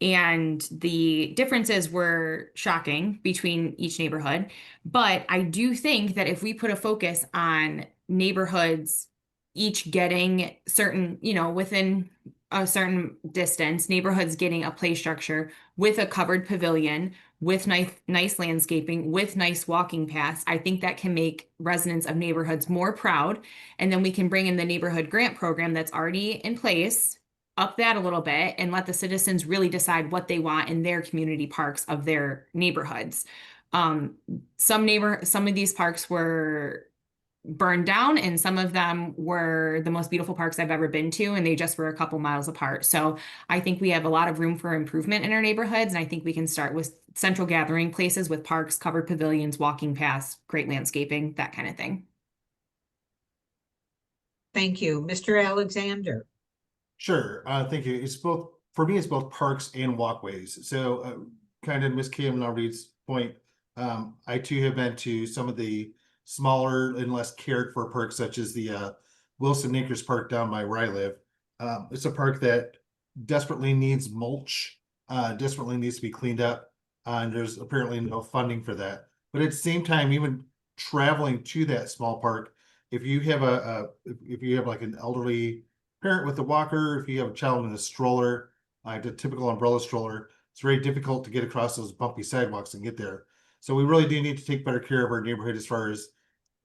Speaker 9: And the differences were shocking between each neighborhood. But I do think that if we put a focus on neighborhoods, each getting certain, within a certain distance, neighborhoods getting a play structure with a covered pavilion, with nice landscaping, with nice walking paths, I think that can make residents of neighborhoods more proud. And then we can bring in the neighborhood grant program that's already in place, up that a little bit, and let the citizens really decide what they want in their community parks of their neighborhoods. Some of these parks were burned down, and some of them were the most beautiful parks I've ever been to, and they just were a couple miles apart. So I think we have a lot of room for improvement in our neighborhoods, and I think we can start with central gathering places with parks, covered pavilions, walking paths, great landscaping, that kind of thing.
Speaker 1: Thank you. Mr. Alexander?
Speaker 3: Sure. Thank you. It's both, for me, it's both parks and walkways. So kind of Ms. Kavanagh Reid's point, I too have been to some of the smaller and less cared for parks, such as the Wilson Acres Park down by where I live. It's a park that desperately needs mulch, desperately needs to be cleaned up, and there's apparently no funding for that. But at the same time, even traveling to that small park, if you have if you have like an elderly parent with a walker, if you have a child in a stroller, like the typical umbrella stroller, it's very difficult to get across those bumpy sidewalks and get there. So we really do need to take better care of our neighborhood as far as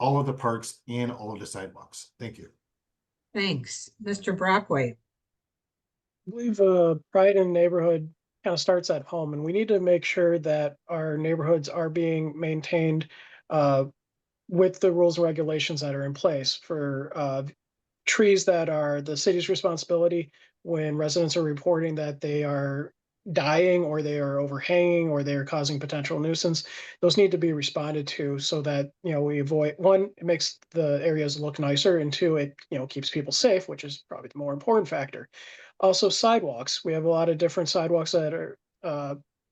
Speaker 3: all of the parks and all of the sidewalks. Thank you.
Speaker 1: Thanks. Mr. Brockway?
Speaker 4: I believe pride in neighborhood kind of starts at home, and we need to make sure that our neighborhoods are being maintained with the rules and regulations that are in place for trees that are the city's responsibility. When residents are reporting that they are dying or they are overhanging or they are causing potential nuisance, those need to be responded to so that we avoid, one, it makes the areas look nicer, and two, it keeps people safe, which is probably the more important factor. Also, sidewalks. We have a lot of different sidewalks that are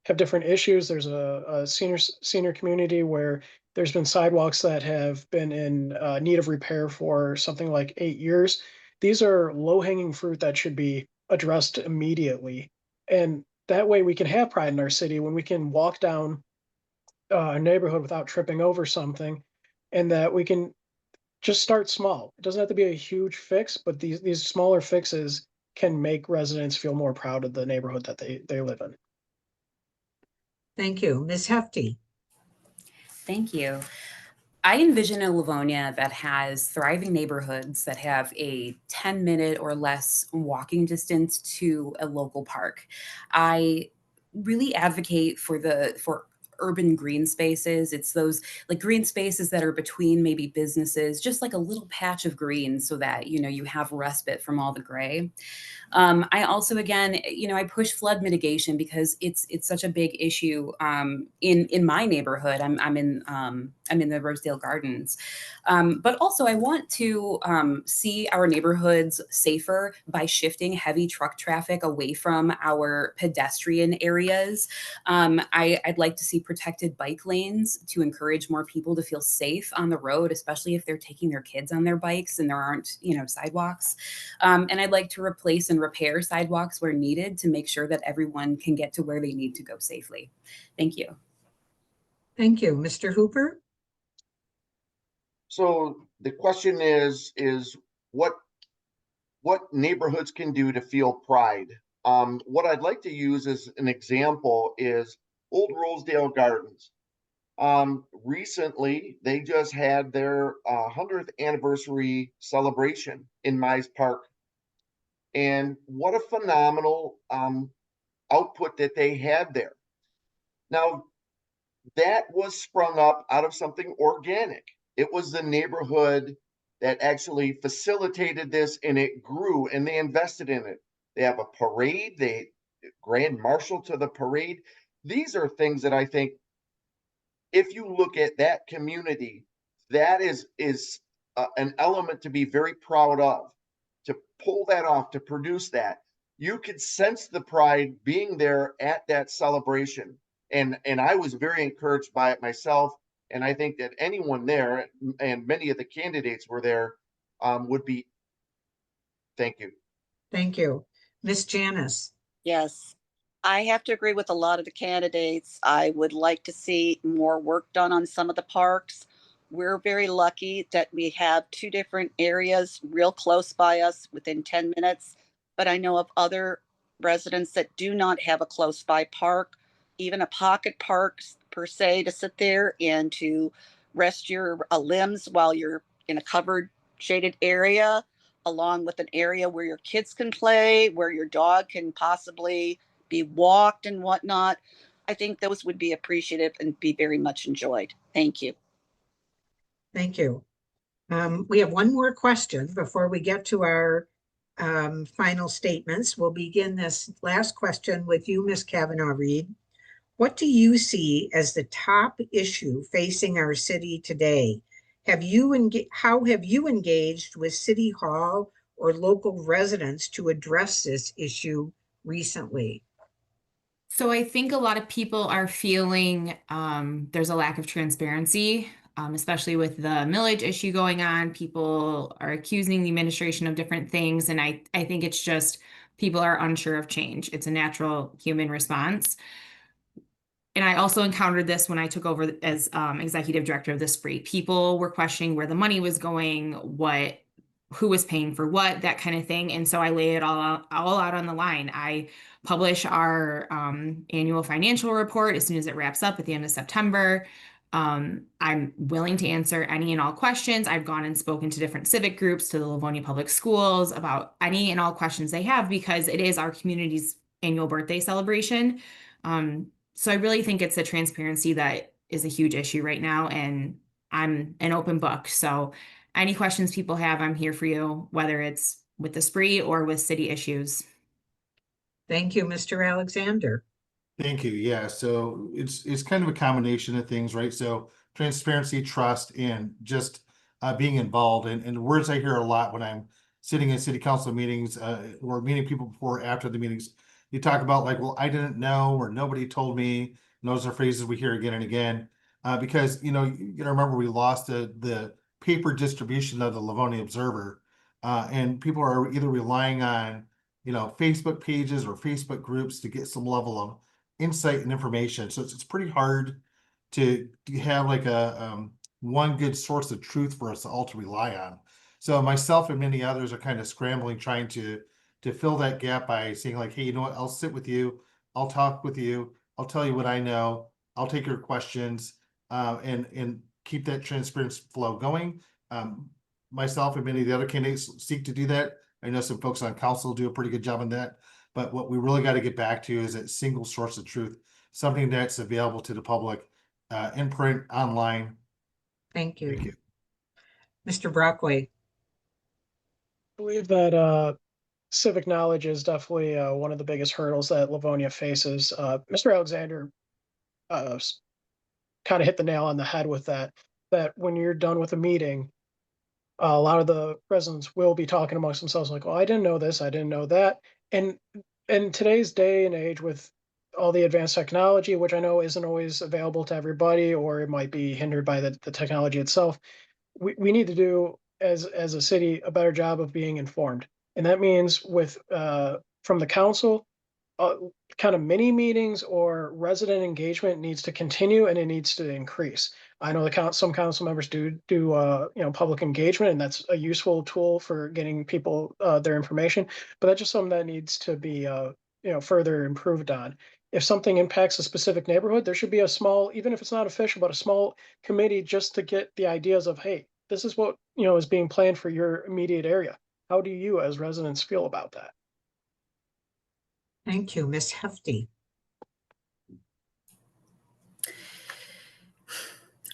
Speaker 4: have different issues. There's a senior community where there's been sidewalks that have been in need of repair for something like 8 years. These are low-hanging fruit that should be addressed immediately. And that way we can have pride in our city when we can walk down a neighborhood without tripping over something, and that we can just start small. It doesn't have to be a huge fix, but these smaller fixes can make residents feel more proud of the neighborhood that they live in.
Speaker 1: Thank you. Ms. Hefty?
Speaker 5: Thank you. I envision a Livonia that has thriving neighborhoods that have a 10-minute or less walking distance to a local park. I really advocate for urban green spaces. It's those like green spaces that are between maybe businesses, just like a little patch of green so that, you have respite from all the gray. I also, again, I push flood mitigation because it's such a big issue in my neighborhood. I'm in the Rosedale Gardens, but also I want to see our neighborhoods safer by shifting heavy truck traffic away from our pedestrian areas. I'd like to see protected bike lanes to encourage more people to feel safe on the road, especially if they're taking their kids on their bikes and there aren't, sidewalks. And I'd like to replace and repair sidewalks where needed to make sure that everyone can get to where they need to go safely. Thank you.
Speaker 1: Thank you. Mr. Hooper?
Speaker 6: So the question is what neighborhoods can do to feel pride. What I'd like to use as an example is Old Rosedale Gardens. Recently, they just had their 100th anniversary celebration in Mize Park. And what a phenomenal output that they had there. Now, that was sprung up out of something organic. It was the neighborhood that actually facilitated this, and it grew, and they invested in it. They have a parade, they grand marshal to the parade. These are things that I think, if you look at that community, that is an element to be very proud of. To pull that off, to produce that, you could sense the pride being there at that celebration, and I was very encouraged by it myself. And I think that anyone there, and many of the candidates were there, would be. Thank you.
Speaker 1: Thank you. Miss Janis.
Speaker 7: Yes, I have to agree with a lot of the candidates. I would like to see more work done on some of the parks. We're very lucky that we have two different areas real close by us within 10 minutes. But I know of other residents that do not have a close by park, even a pocket park per se, to sit there and to rest your limbs while you're in a covered shaded area, along with an area where your kids can play, where your dog can possibly be walked and whatnot. I think those would be appreciative and be very much enjoyed. Thank you.
Speaker 1: Thank you. We have one more question before we get to our final statements. We'll begin this last question with you, Ms. Kavanagh Reid. What do you see as the top issue facing our city today? How have you engaged with City Hall or local residents to address this issue recently?
Speaker 9: So I think a lot of people are feeling there's a lack of transparency, especially with the millage issue going on. People are accusing the administration of different things. And I think it's just people are unsure of change. It's a natural human response. And I also encountered this when I took over as executive director of the Spree. People were questioning where the money was going, who was paying for what, that kind of thing. And so I lay it all out on the line. I publish our annual financial report as soon as it wraps up at the end of September. I'm willing to answer any and all questions. I've gone and spoken to different civic groups, to the Livonia Public Schools, about any and all questions they have, because it is our community's annual birthday celebration. So I really think it's the transparency that is a huge issue right now, and I'm an open book. So any questions people have, I'm here for you, whether it's with the Spree or with city issues.
Speaker 1: Thank you, Mr. Alexander.
Speaker 3: Thank you. Yeah, so it's kind of a combination of things, right? So transparency, trust, and just being involved. And words I hear a lot when I'm sitting in city council meetings or meeting people before or after the meetings, you talk about like, well, I didn't know, or nobody told me. And those are phrases we hear again and again because, you gotta remember we lost the paper distribution of the Livonia Observer, and people are either relying on Facebook pages or Facebook groups to get some level of insight and information. So it's pretty hard to have like a one good source of truth for us all to rely on. So myself and many others are kind of scrambling, trying to fill that gap by saying like, hey, you know what, I'll sit with you, I'll talk with you, I'll tell you what I know, I'll take your questions, and keep that transparency flow going. Myself and many of the other candidates seek to do that. I know some folks on council do a pretty good job on that, but what we really got to get back to is that single source of truth, something that's available to the public, in print, online.
Speaker 1: Thank you.
Speaker 3: Thank you.
Speaker 1: Mr. Brockway.
Speaker 4: I believe that civic knowledge is definitely one of the biggest hurdles that Livonia faces. Mr. Alexander kind of hit the nail on the head with that when you're done with a meeting, a lot of the residents will be talking amongst themselves like, well, I didn't know this, I didn't know that. And in today's day and age, with all the advanced technology, which I know isn't always available to everybody, or it might be hindered by the technology itself, we need to do as a city a better job of being informed. And that means with from the council, kind of mini meetings or resident engagement needs to continue, and it needs to increase. I know some council members do public engagement, and that's a useful tool for getting people their information. But that's just something that needs to be further improved on. If something impacts a specific neighborhood, there should be a small, even if it's not official, but a small committee just to get the ideas of, hey, this is what is being planned for your immediate area. How do you as residents feel about that?
Speaker 1: Thank you, Ms. Hefty.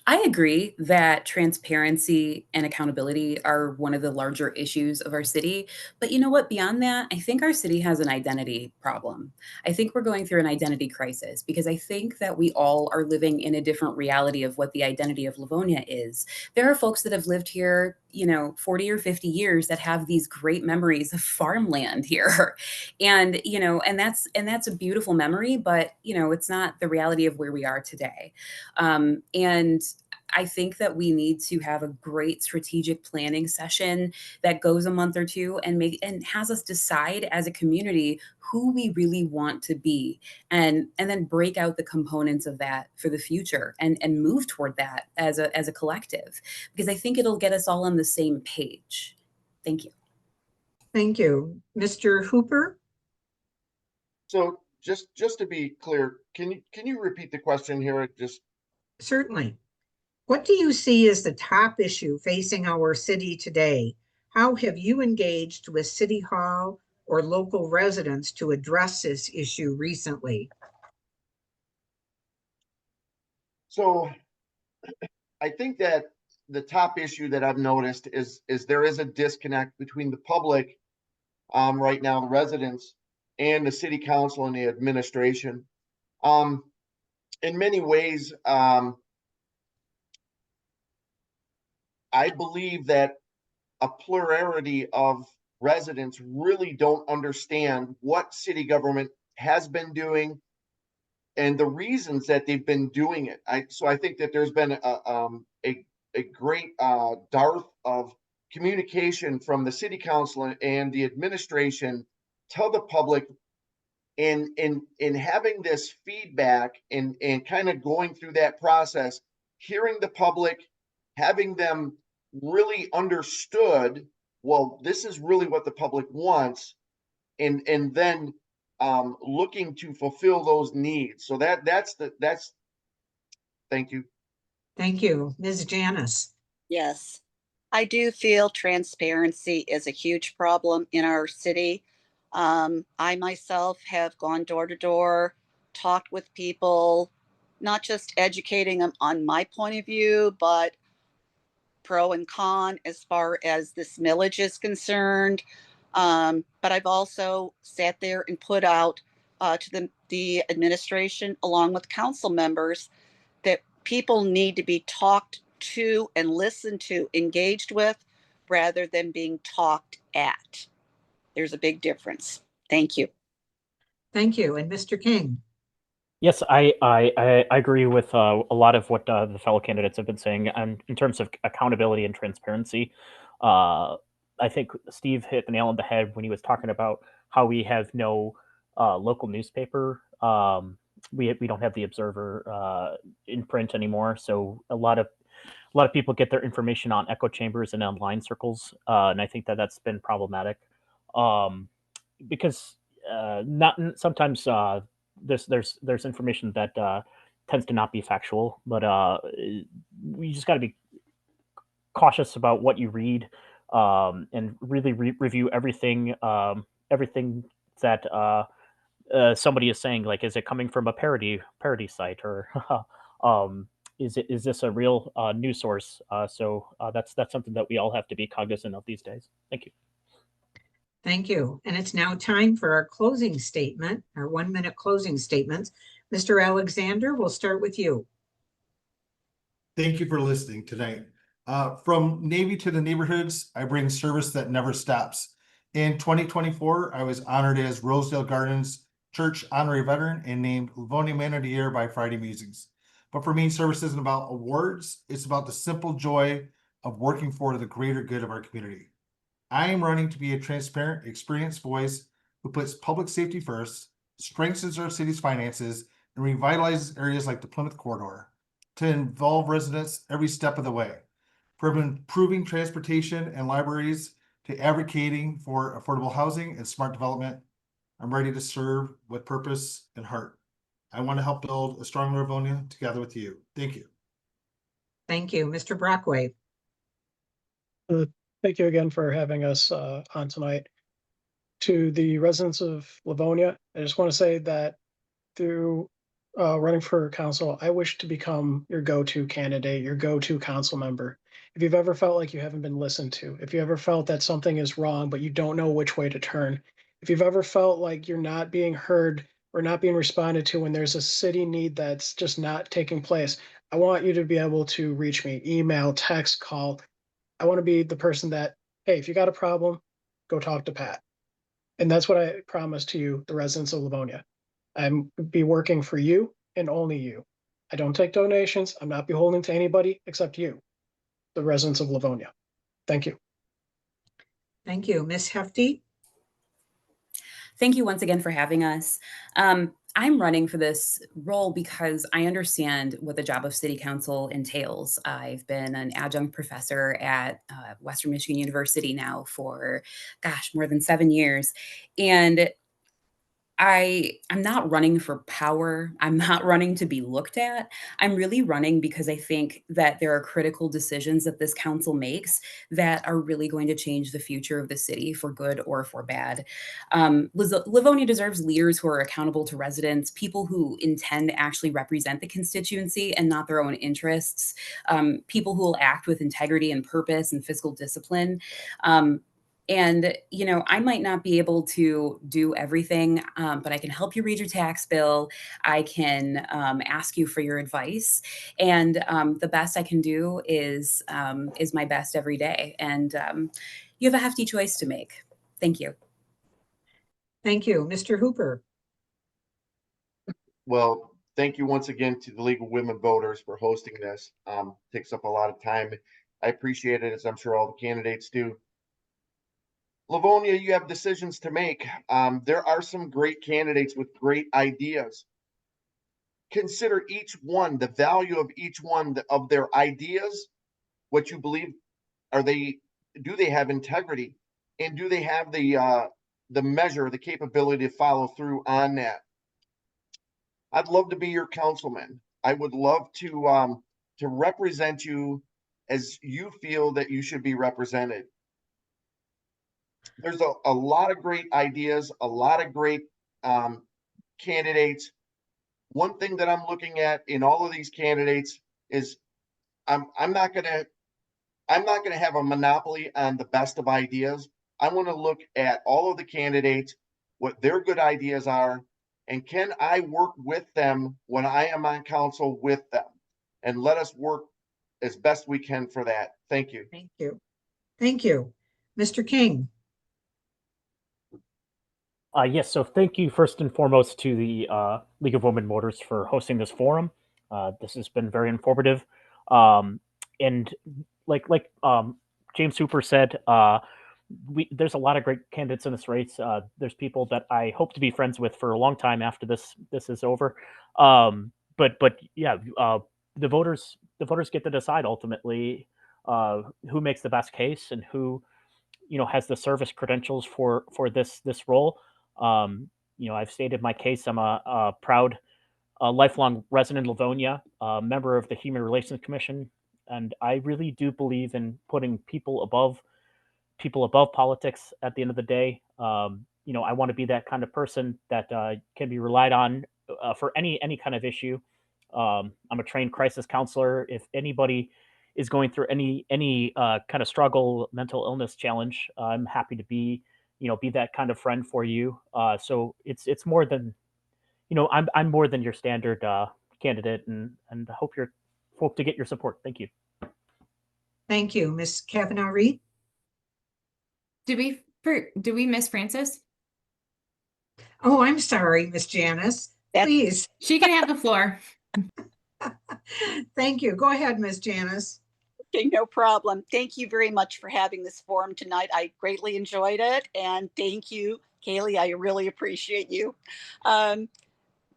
Speaker 5: I agree that transparency and accountability are one of the larger issues of our city. But you know what? Beyond that, I think our city has an identity problem. I think we're going through an identity crisis because I think that we all are living in a different reality of what the identity of Livonia is. There are folks that have lived here, 40 or 50 years that have these great memories of farmland here. And that's a beautiful memory, but it's not the reality of where we are today. And I think that we need to have a great strategic planning session that goes a month or two and has us decide as a community who we really want to be, and then break out the components of that for the future and move toward that as a collective, because I think it'll get us all on the same page. Thank you.
Speaker 1: Thank you. Mr. Hooper?
Speaker 6: So just to be clear, can you repeat the question here?
Speaker 1: Certainly. What do you see as the top issue facing our city today? How have you engaged with City Hall or local residents to address this issue recently?
Speaker 6: So I think that the top issue that I've noticed is there is a disconnect between the public right now, the residents, and the city council and the administration. In many ways, I believe that a plurality of residents really don't understand what city government has been doing and the reasons that they've been doing it. So I think that there's been a great dearth of communication from the city council and the administration to the public in having this feedback and kind of going through that process, hearing the public, having them really understood, well, this is really what the public wants, and then looking to fulfill those needs. So that's thank you.
Speaker 1: Thank you. Ms. Janis?
Speaker 7: Yes, I do feel transparency is a huge problem in our city. I myself have gone door to door, talked with people, not just educating them on my point of view, but pro and con as far as this millage is concerned. But I've also sat there and put out to the administration, along with council members, that people need to be talked to and listened to, engaged with, rather than being talked at. There's a big difference. Thank you.
Speaker 1: Thank you. And Mr. King?
Speaker 8: Yes, I agree with a lot of what the fellow candidates have been saying. And in terms of accountability and transparency, I think Steve hit the nail on the head when he was talking about how we have no local newspaper. We don't have the Observer in print anymore, so a lot of people get their information on echo chambers and online circles, and I think that that's been problematic, because not sometimes there's information that tends to not be factual, but we just got to be cautious about what you read, and really review everything that somebody is saying. Like, is it coming from a parody site, or is this a real news source? So that's something that we all have to be cognizant of these days. Thank you.
Speaker 1: Thank you. And it's now time for our closing statement, our 1-minute closing statements. Mr. Alexander, we'll start with you.
Speaker 3: Thank you for listening tonight. From Navy to the neighborhoods, I bring service that never stops. In 2024, I was honored as Rosedale Gardens Church Honorary Veteran and named Livonia Man of the Year by Friday Musings. But for me, service isn't about awards. It's about the simple joy of working for the greater good of our community. I am running to be a transparent, experienced voice who puts public safety first, strengthens our city's finances, and revitalizes areas like the Plymouth Corridor to involve residents every step of the way. From improving transportation and libraries to advocating for affordable housing and smart development, I'm ready to serve with purpose and heart. I want to help build a stronger Livonia together with you. Thank you.
Speaker 1: Thank you. Mr. Brockway?
Speaker 4: Thank you again for having us on tonight. To the residents of Livonia, I just want to say that through running for council, I wish to become your go-to candidate, your go-to council member. If you've ever felt like you haven't been listened to, if you ever felt that something is wrong, but you don't know which way to turn, if you've ever felt like you're not being heard or not being responded to when there's a city need that's just not taking place, I want you to be able to reach me, email, text, call. I want to be the person that, hey, if you got a problem, go talk to Pat. And that's what I promise to you, the residents of Livonia. I'm be working for you and only you. I don't take donations. I'm not beholden to anybody except you, the residents of Livonia. Thank you.
Speaker 1: Thank you. Ms. Hefty?
Speaker 5: Thank you once again for having us. I'm running for this role because I understand what the job of city council entails. I've been an adjunct professor at Western Michigan University now for, gosh, more than 7 years. And I'm not running for power. I'm not running to be looked at. I'm really running because I think that there are critical decisions that this council makes that are really going to change the future of the city for good or for bad. Livonia deserves leaders who are accountable to residents, people who intend to actually represent the constituency and not their own interests, people who will act with integrity and purpose and fiscal discipline. And, you know, I might not be able to do everything, but I can help you read your tax bill. I can ask you for your advice. And the best I can do is my best every day. And you have a hefty choice to make. Thank you.
Speaker 1: Thank you. Mr. Hooper?
Speaker 6: Well, thank you once again to the League of Women Voters for hosting this. Takes up a lot of time. I appreciate it, as I'm sure all the candidates do. Livonia, you have decisions to make. There are some great candidates with great ideas. Consider each one, the value of each one of their ideas, what you believe. Do they have integrity? And do they have the measure, the capability to follow through on that? I'd love to be your councilman. I would love to represent you as you feel that you should be represented. There's a lot of great ideas, a lot of great candidates. One thing that I'm looking at in all of these candidates is I'm not gonna have a monopoly on the best of ideas. I want to look at all of the candidates, what their good ideas are, and can I work with them when I am on council with them? And let us work as best we can for that. Thank you.
Speaker 1: Thank you. Thank you. Mr. King?
Speaker 8: Yes, so thank you first and foremost to the League of Women Voters for hosting this forum. This has been very informative. And like James Hooper said, there's a lot of great candidates in this race. There's people that I hope to be friends with for a long time after this is over. But yeah, the voters get to decide ultimately who makes the best case and who has the service credentials for this role. I've stated my case. I'm a proud lifelong resident of Livonia, member of the Human Relations Commission, and I really do believe in putting people above politics. At the end of the day, I want to be that kind of person that can be relied on for any kind of issue. I'm a trained crisis counselor. If anybody is going through any kind of struggle, mental illness challenge, I'm happy to be that kind of friend for you. So it's more than, I'm more than your standard candidate, and I hope to get your support. Thank you.
Speaker 1: Thank you. Ms. Kavanagh Reid?
Speaker 9: Did we miss Frances?
Speaker 1: Oh, I'm sorry, Ms. Janis. Please.
Speaker 9: She can have the floor.
Speaker 1: Thank you. Go ahead, Ms. Janis.
Speaker 7: Okay, no problem. Thank you very much for having this forum tonight. I greatly enjoyed it. And thank you, Kayleigh. I really appreciate you.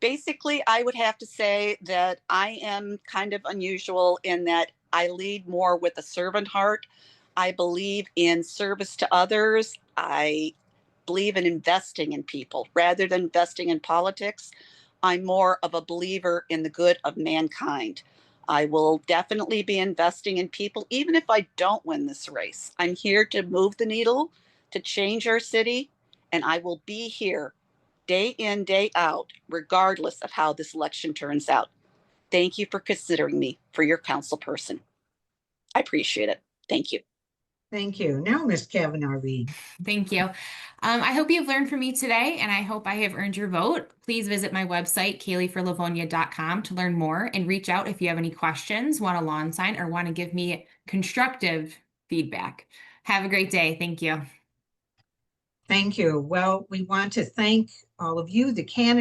Speaker 7: Basically, I would have to say that I am kind of unusual in that I lead more with a servant heart. I believe in service to others. I believe in investing in people rather than investing in politics. I'm more of a believer in the good of mankind. I will definitely be investing in people, even if I don't win this race. I'm here to move the needle, to change our city, and I will be here day in, day out, regardless of how this election turns out. Thank you for considering me for your council person. I appreciate it. Thank you.
Speaker 1: Thank you. Now, Ms. Kavanagh Reid.
Speaker 9: Thank you. I hope you've learned from me today, and I hope I have earned your vote. Please visit my website, KayleighforLivonia.com, to learn more and reach out if you have any questions, want a lawn sign, or want to give me constructive feedback. Have a great day. Thank you.
Speaker 1: Thank you. Well, we want to thank all of you, the candidates.